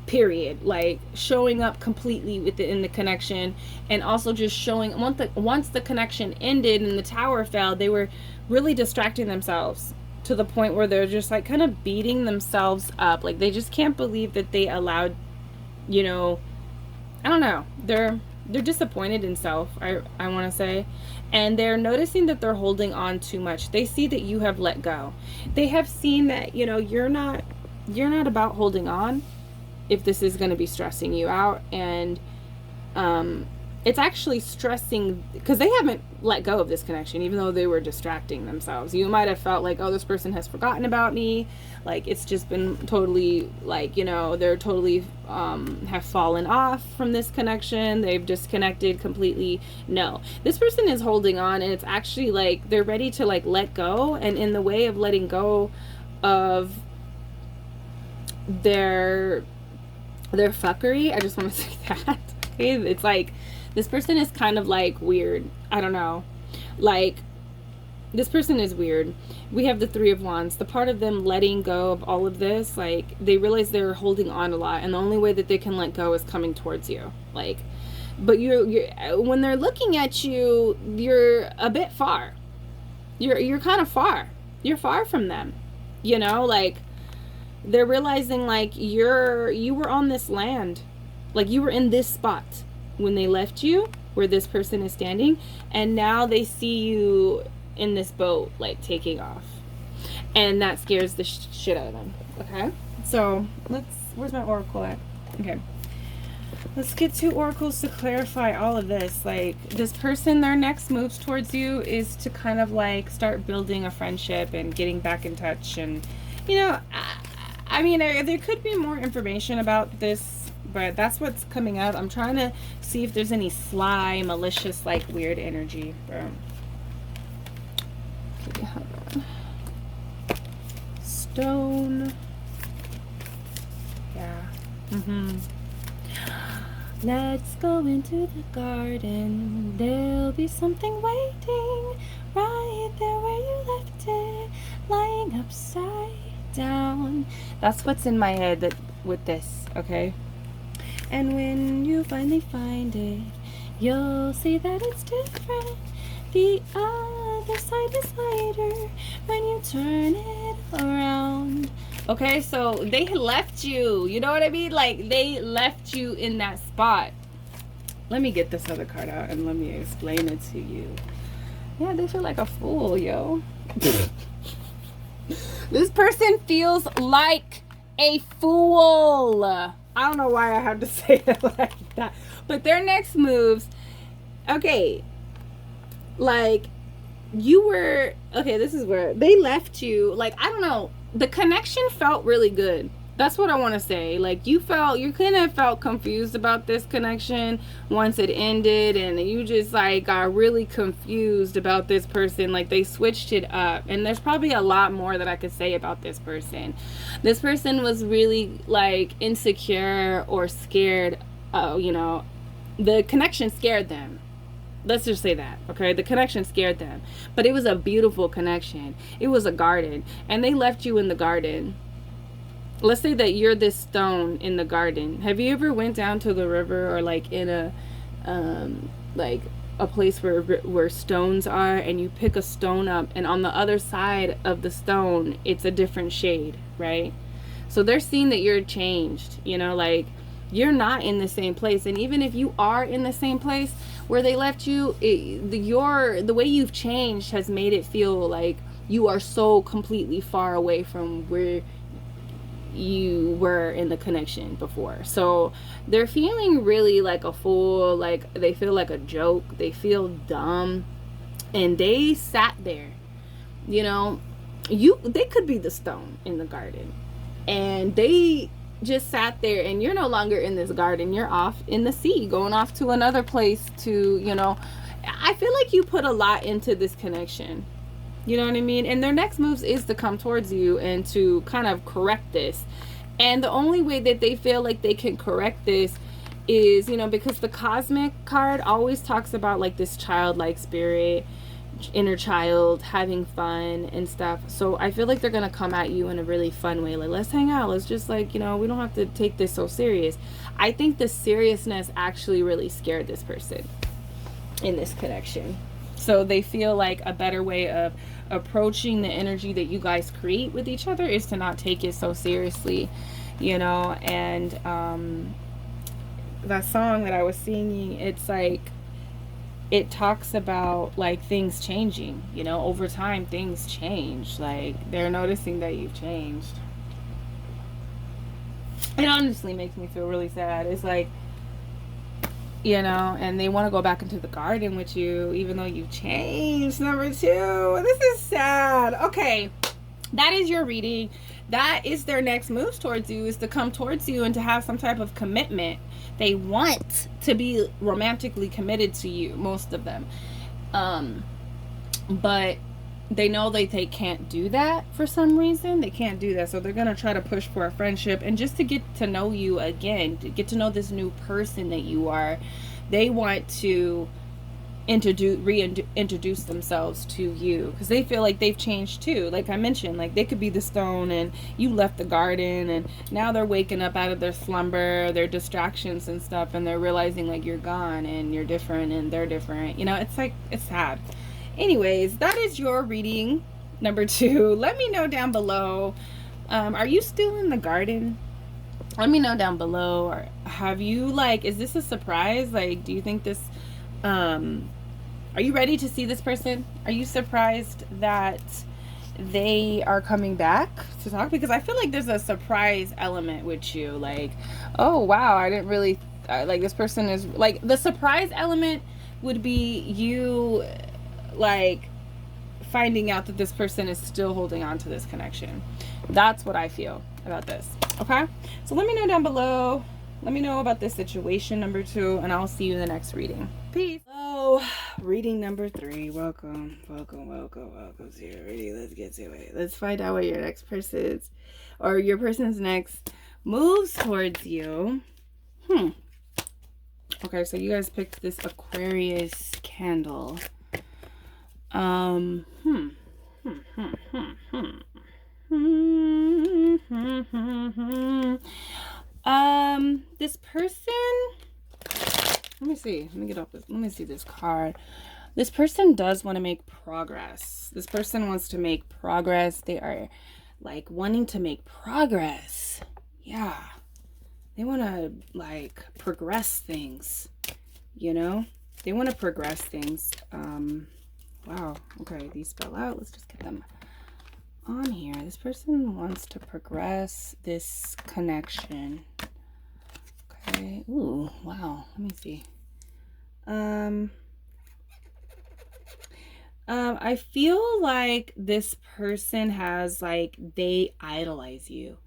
period. Like showing up completely within the connection, and also just showing once the connection ended and the tower fell, they were really distracting themselves to the point where they're just like kind of beating themselves up. Like they just can't believe that they allowed, you know, I don't know, they're disappointed in self, I want to say. And they're noticing that they're holding on too much. They see that you have let go. They have seen that, you know, you're not about holding on if this is going to be stressing you out. And it's actually stressing because they haven't let go of this connection, even though they were distracting themselves. You might have felt like, oh, this person has forgotten about me. Like it's just been totally like, you know, they're totally have fallen off from this connection. They've disconnected completely. No, this person is holding on, and it's actually like they're ready to like let go. And in the way of letting go of their fuckery, I just want to say that. Okay, it's like this person is kind of like weird. I don't know. Like this person is weird. We have the Three of Wands. The part of them letting go of all of this, like they realize they're holding on a lot, and the only way that they can let go is coming towards you. Like, but you're when they're looking at you, you're a bit far. You're kind of far. You're far from them. You know, like they're realizing like you were on this land, like you were in this spot when they left you, where this person is standing, and now they see you in this boat, like taking off, and that scares the shit out of them. Okay, so where's my oracle at? Okay, let's get 2 oracles to clarify all of this. Like this person, their next moves towards you is to kind of like start building a friendship and getting back in touch. And you know, I mean, there could be more information about this, but that's what's coming up. I'm trying to see if there's any sly, malicious, like weird energy. Bro. Okay, hold on. Stone. Yeah. Let's go into the garden. There'll be something waiting right there where you left it, lying upside down. That's what's in my head with this, okay? And when you finally find it, you'll see that it's different. The other side is lighter when you turn it around. Okay, so they left you. You know what I mean? Like they left you in that spot. Let me get this other card out and let me explain it to you. Yeah, they feel like a fool, yo. This person feels like a fool. I don't know why I have to say it like that. But their next moves, okay, like you were, okay, this is where they left you. Like, I don't know. The connection felt really good. That's what I want to say. Like you kind of felt confused about this connection once it ended, and you just like got really confused about this person. Like they switched it up, and there's probably a lot more that I could say about this person. This person was really like insecure or scared. You know, the connection scared them. Let's just say that, okay? The connection scared them, but it was a beautiful connection. It was a garden, and they left you in the garden. Let's say that you're this stone in the garden. Have you ever went down to the river, or like in a like a place where stones are, and you pick a stone up, and on the other side of the stone it's a different shade, right? So they're seeing that you're changed, you know, like you're not in the same place. And even if you are in the same place where they left you, the way you've changed has made it feel like you are so completely far away from where you were in the connection before. So they're feeling really like a fool, like they feel like a joke, they feel dumb, and they sat there, you know. They could be the stone in the garden, and they just sat there, and you're no longer in this garden, you're off in the sea, going off to another place to, you know. I feel like you put a lot into this connection. You know what I mean? And their next moves is to come towards you and to kind of correct this And the only way that they feel like they can correct this is, you know, because the cosmic card always talks about like this childlike spirit, inner child, having fun and stuff. So I feel like they're gonna come at you in a really fun way, like, let's hang out, let's just, like, you know, we don't have to take this so serious. I think the seriousness actually really scared this person in this connection. So they feel like a better way of approaching the energy that you guys create with each other is to not take it so seriously, you know. And that song that I was singing, it's like, it talks about like things changing, you know, over time things change. Like, they're noticing that you've changed. It honestly makes me feel really sad. It's like, you know, and they want to go back into the garden with you even though you've changed. Number 2, this is sad. Okay, that is your reading. That is their next moves towards you, is to come towards you and to have some type of commitment. They want to be romantically committed to you, most of them, but they know that they can't do that for some reason. They can't do that, so they're gonna try to push for a friendship and just to get to know you again, to get to know this new person that you are. They want to reintroduce themselves to you because they feel like they've changed too. Like I mentioned, like they could be the stone and you left the garden, and now they're waking up out of their slumber, their distractions and stuff, and they're realizing like you're gone and you're different and they're different. You know, it's like, it's sad. Anyways, that is your reading number 2. Let me know down below, are you still in the garden? Let me know down below. Or have you, like, is this a surprise? Like, do you think this, are you ready to see this person? Are you surprised that they are coming back to talk? Because I feel like there's a surprise element with you. Like, oh wow, I didn't really like, this person is like, the surprise element would be you like finding out that this person is still holding on to this connection. That's what I feel about this. Okay, so let me know down below. Let me know about this situation number 2, and I'll see you in the next reading. Peace. Oh, reading number 3. Welcome to your reading. Let's get to it. Let's find out what your next person's, or your person's next moves towards you. Okay, so you guys picked this Aquarius candle. This person, let me see, let me get off this, let me see this card. This person does want to make progress. This person wants to make progress. They are like wanting to make progress. Yeah, they want to like progress things, you know, they want to progress things. Wow, okay, these spell out. Let's just get them on here. This person wants to progress this connection. Okay. Ooh, wow. Let me see. I feel like this person has, like, they idolize you.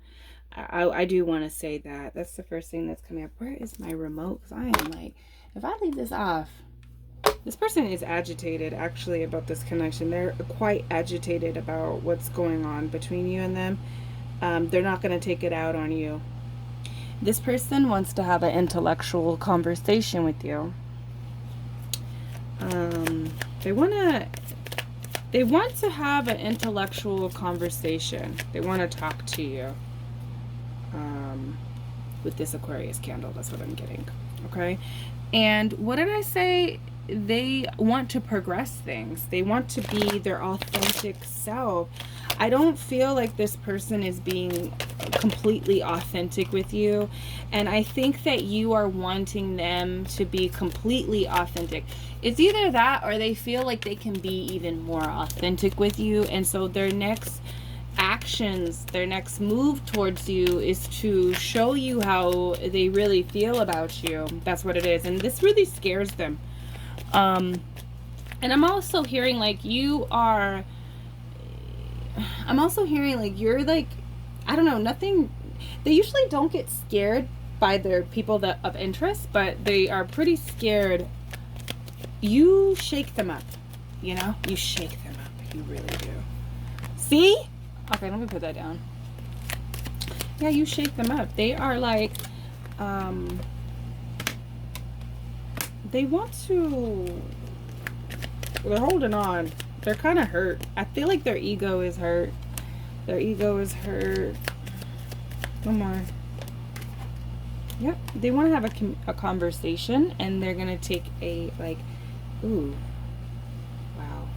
I do want to say that. That's the first thing that's coming up. Where is my remote? Because I am like, if I leave this off, this person is agitated actually about this connection. They're quite agitated about what's going on between you and them. They're not going to take it out on you. This person wants to have an intellectual conversation with you. They want to have an intellectual conversation. They want to talk to you. With this Aquarius candle, that's what I'm getting. Okay. And what did I say? They want to progress things. They want to be their authentic self. I don't feel like this person is being completely authentic with you. And I think that you are wanting them to be completely authentic. It's either that or they feel like they can be even more authentic with you. And so their next actions, their next move towards you is to show you how they really feel about you. That's what it is. And this really scares them. And I'm also hearing like you're like, I don't know, nothing. They usually don't get scared by their people that of interest, but they are pretty scared. You shake them up, you know, you shake them up. You really do. See? Okay, let me put that down. Yeah, you shake them up. They are like, they want to, they're holding on. They're kind of hurt. I feel like their ego is hurt. Their ego is hurt. One more. Yep. They want to have a conversation, and they're going to take a, like, ooh. Wow.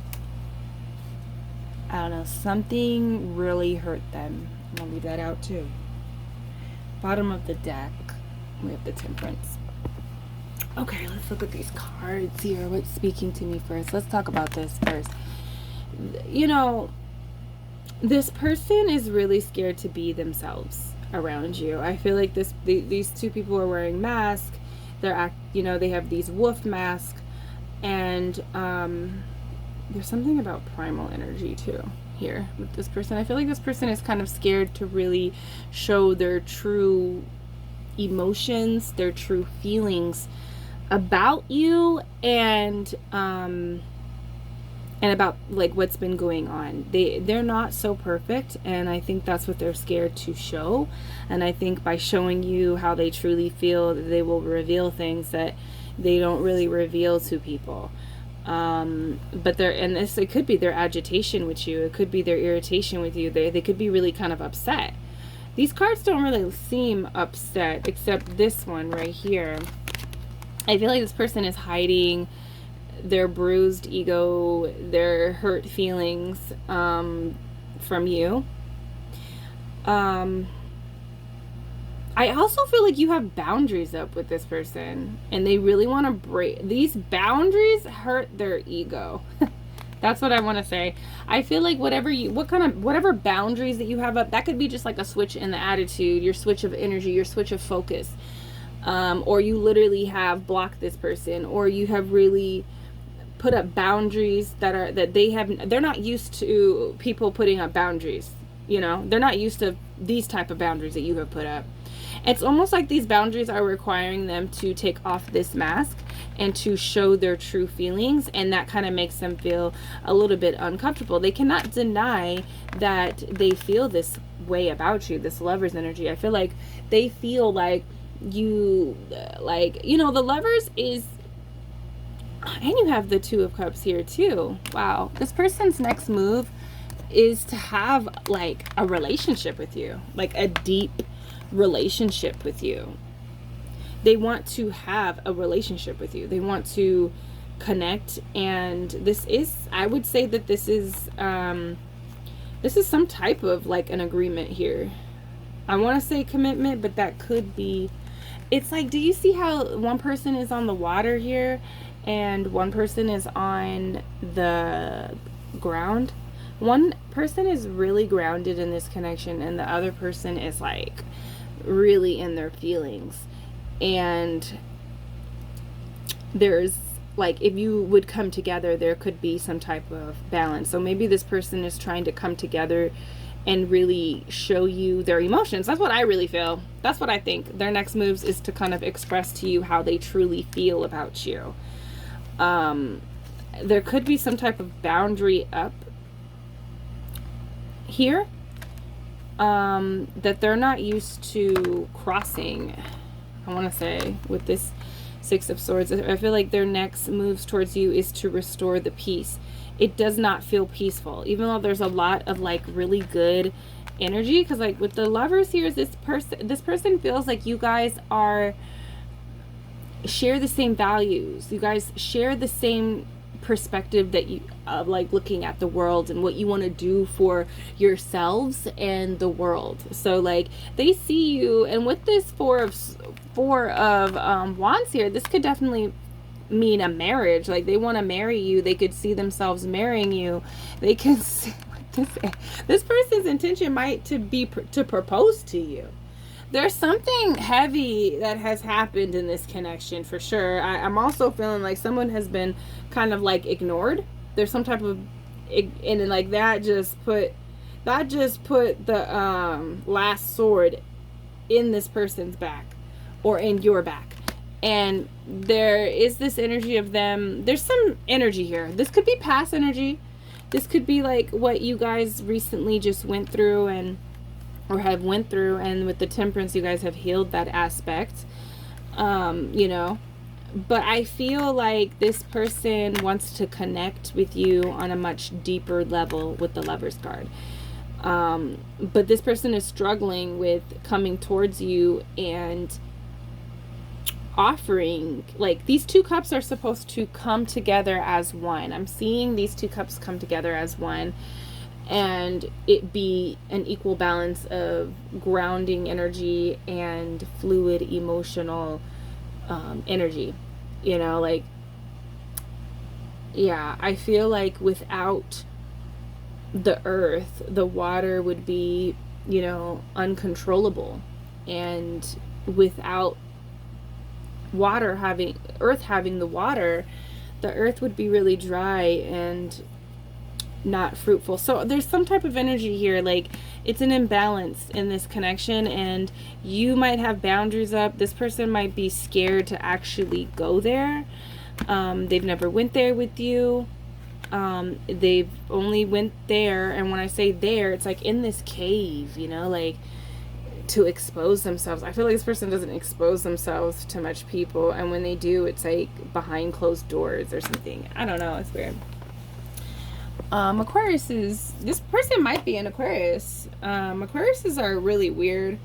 I don't know. Something really hurt them. I'm going to leave that out, too. Bottom of the deck. We have the Temperance. Okay, let's look at these cards here. What's speaking to me first? Let's talk about this first. You know, this person is really scared to be themselves around you. I feel like these two people are wearing masks. You know, they have these wolf masks, and there's something about primal energy too here with this person. I feel like this person is kind of scared to really show their true emotions, their true feelings about you, and about like what's been going on. They're not so perfect, and I think that's what they're scared to show. And I think by showing you how they truly feel, they will reveal things that they don't really reveal to people. But it could be their agitation with you. It could be their irritation with you. They could be really kind of upset. These cards don't really seem upset, except this one right here. I feel like this person is hiding their bruised ego, their hurt feelings from you. I also feel like you have boundaries up with this person, and they really want to break these boundaries. Hurt their ego. That's what I want to say. I feel like whatever boundaries that you have up, that could be just like a switch in the attitude, your switch of energy, your switch of focus, or you literally have blocked this person, or you have really put up boundaries they're not used to people putting up boundaries. You know, they're not used to these type of boundaries that you have put up. It's almost like these boundaries are requiring them to take off this mask and to show their true feelings, and that kind of makes them feel a little bit uncomfortable. They cannot deny that they feel this way about you, this Lover's energy. I feel like they feel like you, like, you know, the Lovers is, and you have the Two of Cups here too. Wow. This person's next move is to have like a relationship with you, like a deep relationship with you. They want to have a relationship with you. They want to connect, and this is, I would say that this is some type of like an agreement here. I want to say commitment, but that could be, it's like, do you see how one person is on the water here and one person is on the ground? One person is really grounded in this connection, and the other person is like really in their feelings. And there's like, if you would come together, there could be some type of balance. So maybe this person is trying to come together and really show you their emotions. That's what I really feel. That's what I think. Their next moves is to kind of express to you how they truly feel about you. There could be some type of boundary up here that they're not used to crossing. I want to say with this Six of Swords, I feel like their next moves towards you is to restore the peace. It does not feel peaceful, even though there's a lot of like really good energy, because like with the Lovers here, this person feels like you guys share the same values. You guys share the same perspective that you like looking at the world and what you want to do for yourselves and the world. So like they see you, and with this four of wands here, this could definitely mean a marriage. Like they want to marry you. They could see themselves marrying you. They can see, this person's intention might to propose to you. There's something heavy that has happened in this connection for sure. I'm also feeling like someone has been kind of like ignored. There's some type of, and like that just put the last sword in this person's back, or in your back. And there is this energy of them. There's some energy here. This could be past energy. This could be like what you guys recently just went through, and or have went through, and with the Temperance you guys have healed that aspect, you know. But I feel like this person wants to connect with you on a much deeper level with the Lover's card. But this person is struggling with coming towards you and offering, like, these two cups are supposed to come together as one. I'm seeing these two cups come together as one, and it be an equal balance of grounding energy and fluid emotional energy, you know, like, yeah, I feel like without the earth, the water would be, you know, uncontrollable, and without earth having the water, the earth would be really dry and not fruitful. So there's some type of energy here, like it's an imbalance in this connection, and you might have boundaries up. This person might be scared to actually go there. They've never went there with you. They've only went there, and when I say there, it's like in this cave, you know, like to expose themselves. I feel like this person doesn't expose themselves to much people, and when they do, it's like behind closed doors or something. I don't know, it's weird. This person might be an Aquarius. Aquariuses are really weird.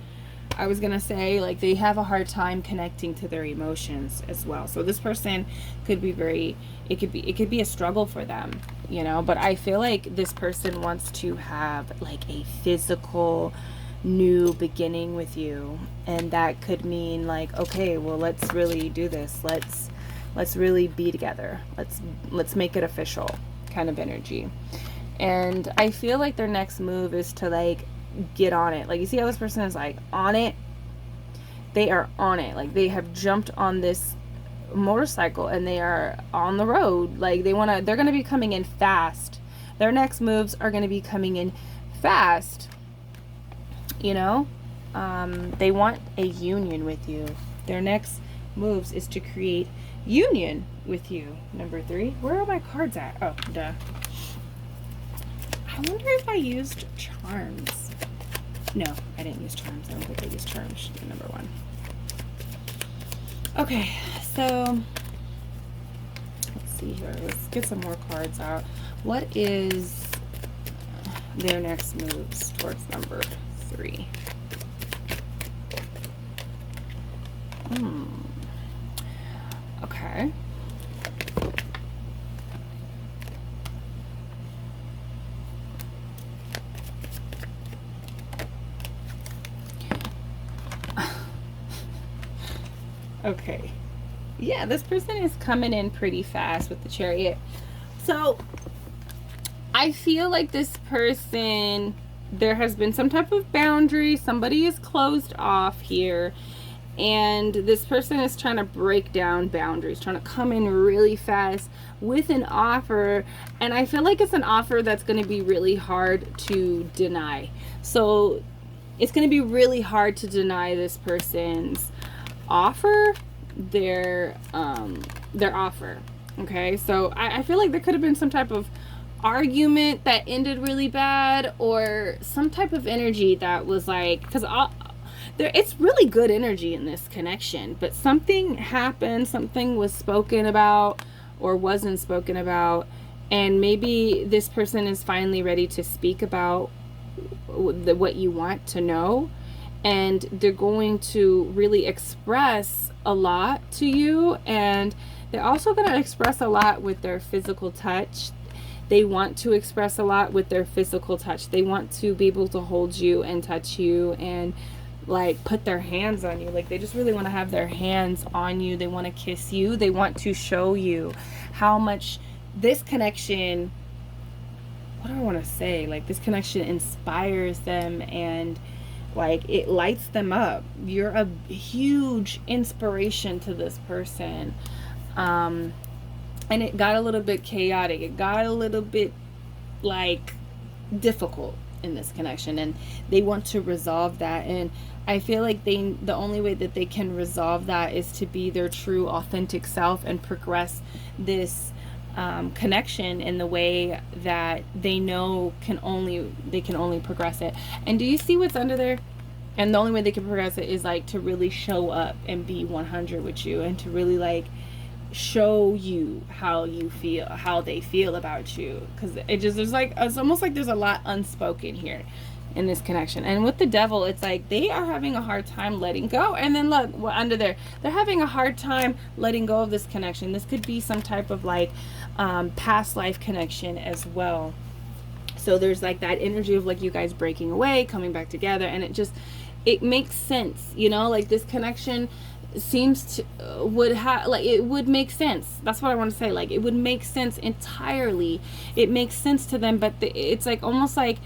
I was gonna say, like, they have a hard time connecting to their emotions as well. So this person could be it could be a struggle for them, you know, but I feel like this person wants to have like a physical new beginning with you, and that could mean like, okay, well, let's really do this. Let's really be together. Let's make it official kind of energy. And I feel like their next move is to like get on it. Like, you see how this person is like on it? They are on it. Like, they have jumped on this motorcycle and they are on the road. Like, they're going to be coming in fast. Their next moves are going to be coming in fast. You know, they want a union with you. Their next moves is to create union with you. Number 3. Where are my cards at? Oh, duh. I wonder if I used charms. No, I didn't use charms. I don't think I used charms. Number 1. Okay, so let's see here. Let's get some more cards out. What is their next moves towards number 3? Okay. Okay. Yeah, this person is coming in pretty fast with the Chariot. So I feel like this person, there has been some type of boundary. Somebody is closed off here. And this person is trying to break down boundaries, trying to come in really fast with an offer. And I feel like it's an offer that's going to be really hard to deny. So it's going to be really hard to deny this person's offer, their offer. Okay, so I feel like there could have been some type of argument that ended really bad, or some type of energy that was like, because it's really good energy in this connection, but something happened, something was spoken about or wasn't spoken about, and maybe this person is finally ready to speak about what you want to know, and they're going to really express a lot to you, and they're also going to express a lot with their physical touch. They want to express a lot with their physical touch. They want to be able to hold you and touch you and like put their hands on you. Like, they just really want to have their hands on you. They want to kiss you. They want to show you how much this connection, what do I want to say? Like, this connection inspires them, and like it lights them up. You're a huge inspiration to this person. And it got a little bit chaotic. It got a little bit like difficult in this connection, and they want to resolve that. And I feel like the only way that they can resolve that is to be their true authentic self and progress this connection in the way that they know they can only progress it. And do you see what's under there? And the only way they can progress it is like to really show up and be 100 with you, and to really like show you how you feel, how they feel about you. Because it's almost like there's a lot unspoken here in this connection. And with the devil, it's like they are having a hard time letting go. And then look, we're under there, they're having a hard time letting go of this connection. This could be some type of like past life connection as well. So there's like that energy of like you guys breaking away, coming back together, and it makes sense, you know, like this connection seems to it would make sense. That's what I want to say. Like it would make sense entirely. It makes sense to them, but it's like almost like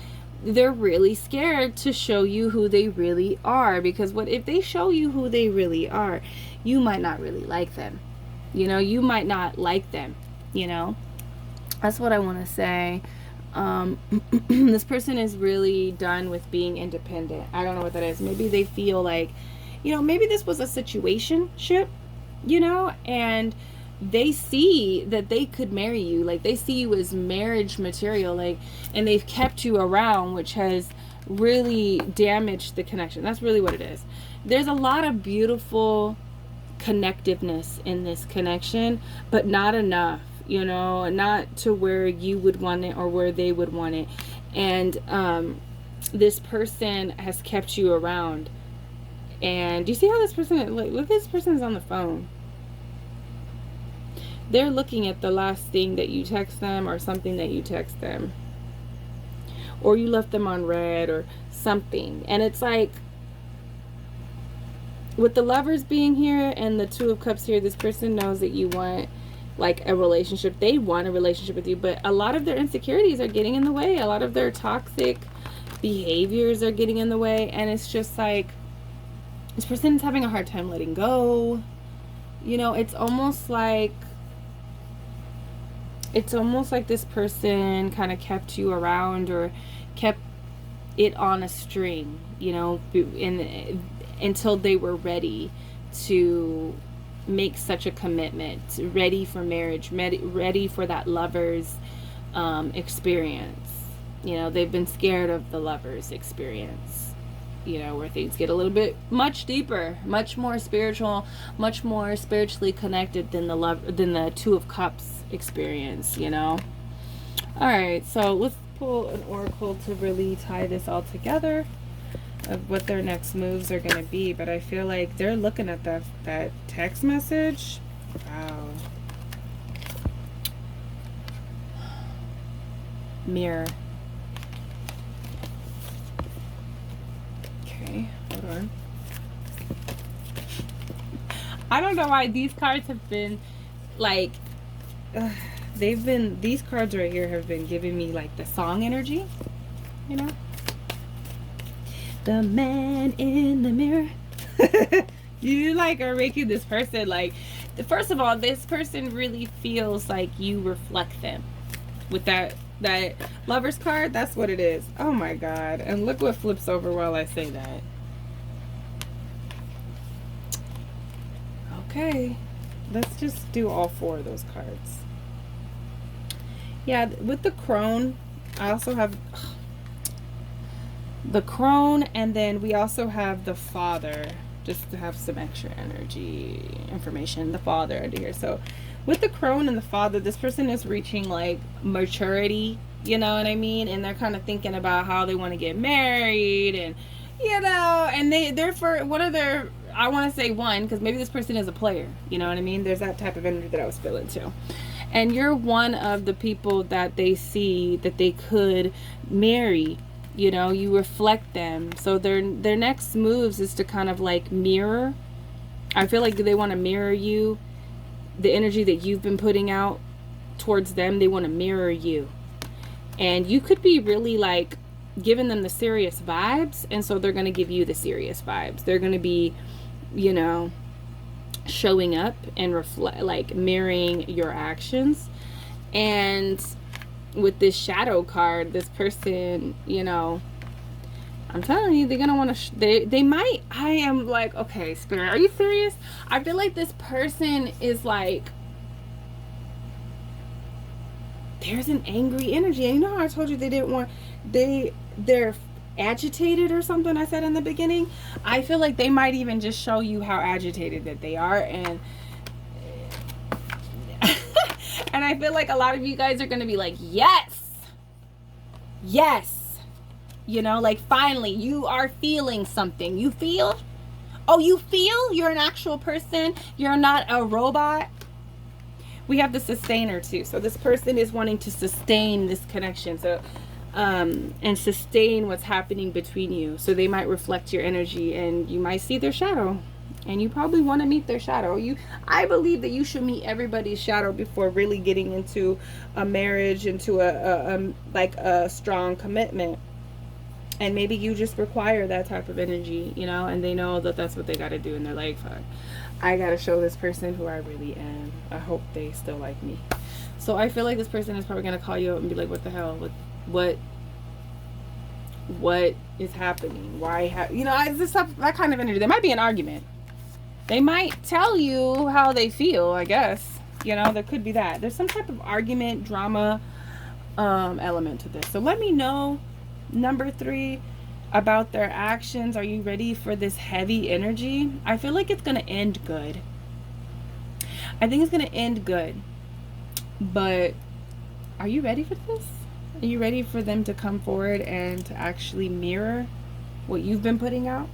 they're really scared to show you who they really are, because what if they show you who they really are, you might not really like them, you know, you might not like them, you know. That's what I want to say. This person is really done with being independent. I don't know what that is. Maybe they feel like, you know, maybe this was a situationship, you know, and they see that they could marry you. Like they see you as marriage material, like, and they've kept you around, which has really damaged the connection. That's really what it is. There's a lot of beautiful connectiveness in this connection, but not enough, you know, not to where you would want it or where they would want it. And this person has kept you around. And do you see how this person, like, look, this person's on the phone. They're looking at the last thing that you text them, or something that you text them, or you left them on red or something. And it's like, with the Lovers being here and the Two of Cups here, this person knows that you want like a relationship. They want a relationship with you, but a lot of their insecurities are getting in the way. A lot of their toxic behaviors are getting in the way. And it's just like, this person is having a hard time letting go. You know, it's almost like this person kind of kept you around, or kept it on a string, you know, until they were ready to make such a commitment, ready for marriage, ready for that Lovers experience. You know, they've been scared of the Lovers experience, you know, where things get a little bit much deeper, much more spiritual, much more spiritually connected than the Two of Cups experience, you know. All right, so let's pull an oracle to really tie this all together of what their next moves are going to be. But I feel like they're looking at that text message. Wow. Mirror. Okay, hold on. I don't know why these cards have been like these cards right here have been giving me like the song energy, you know. The man in the mirror. You like are making this person like, first of all, this person really feels like you reflect them with that Lovers card. That's what it is. Oh my God. And look what flips over while I say that. Okay, let's just do all four of those cards. Yeah, with the crone, I also have the crone, and then we also have the Father, just to have some extra energy information. The Father under here. So with the crone and the Father, this person is reaching like maturity, you know what I mean? And they're kind of thinking about how they want to get married, and you know, and they're for one of their, I want to say one, because maybe this person is a player, you know what I mean? There's that type of energy that I was feeling too. And you're one of the people that they see that they could marry. You know, you reflect them. So their next moves is to kind of like mirror. I feel like they want to mirror you. The energy that you've been putting out towards them, they want to mirror you. And you could be really like giving them the serious vibes, and so they're going to give you the serious vibes. They're going to be, you know, showing up and reflect, like mirroring your actions. And with this shadow card, this person, you know, I'm telling you, they're gonna want to they might, I am like, okay, Spirit, are you serious? I feel like this person is like, there's an angry energy. And you know how I told you they didn't want, they're agitated or something I said in the beginning? I feel like they might even just show you how agitated that they are. And and I feel like a lot of you guys are going to be like, yes, yes, you know, like finally you are feeling something. You feel? Oh, you feel? You're an actual person. You're not a robot. We have the sustainer too. So this person is wanting to sustain this connection. So and sustain what's happening between you. So they might reflect your energy, and you might see their shadow, and you probably want to meet their shadow. I believe that you should meet everybody's shadow before really getting into a marriage, into a strong commitment. And maybe you just require that type of energy, you know, and they know that that's what they got to do, and they're like, fuck, I got to show this person who I really am. I hope they still like me. So I feel like this person is probably going to call you up and be like, what the hell? What is happening? Why you know, it's just that kind of energy. There might be an argument. They might tell you how they feel, I guess. You know, there could be that. There's some type of argument, drama element to this. So let me know, number 3, about their actions. Are you ready for this heavy energy? I feel like it's going to end good. I think it's going to end good. But are you ready for this? Are you ready for them to come forward and to actually mirror what you've been putting out?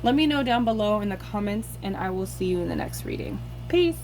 Let me know down below in the comments, and I will see you in the next reading. Peace.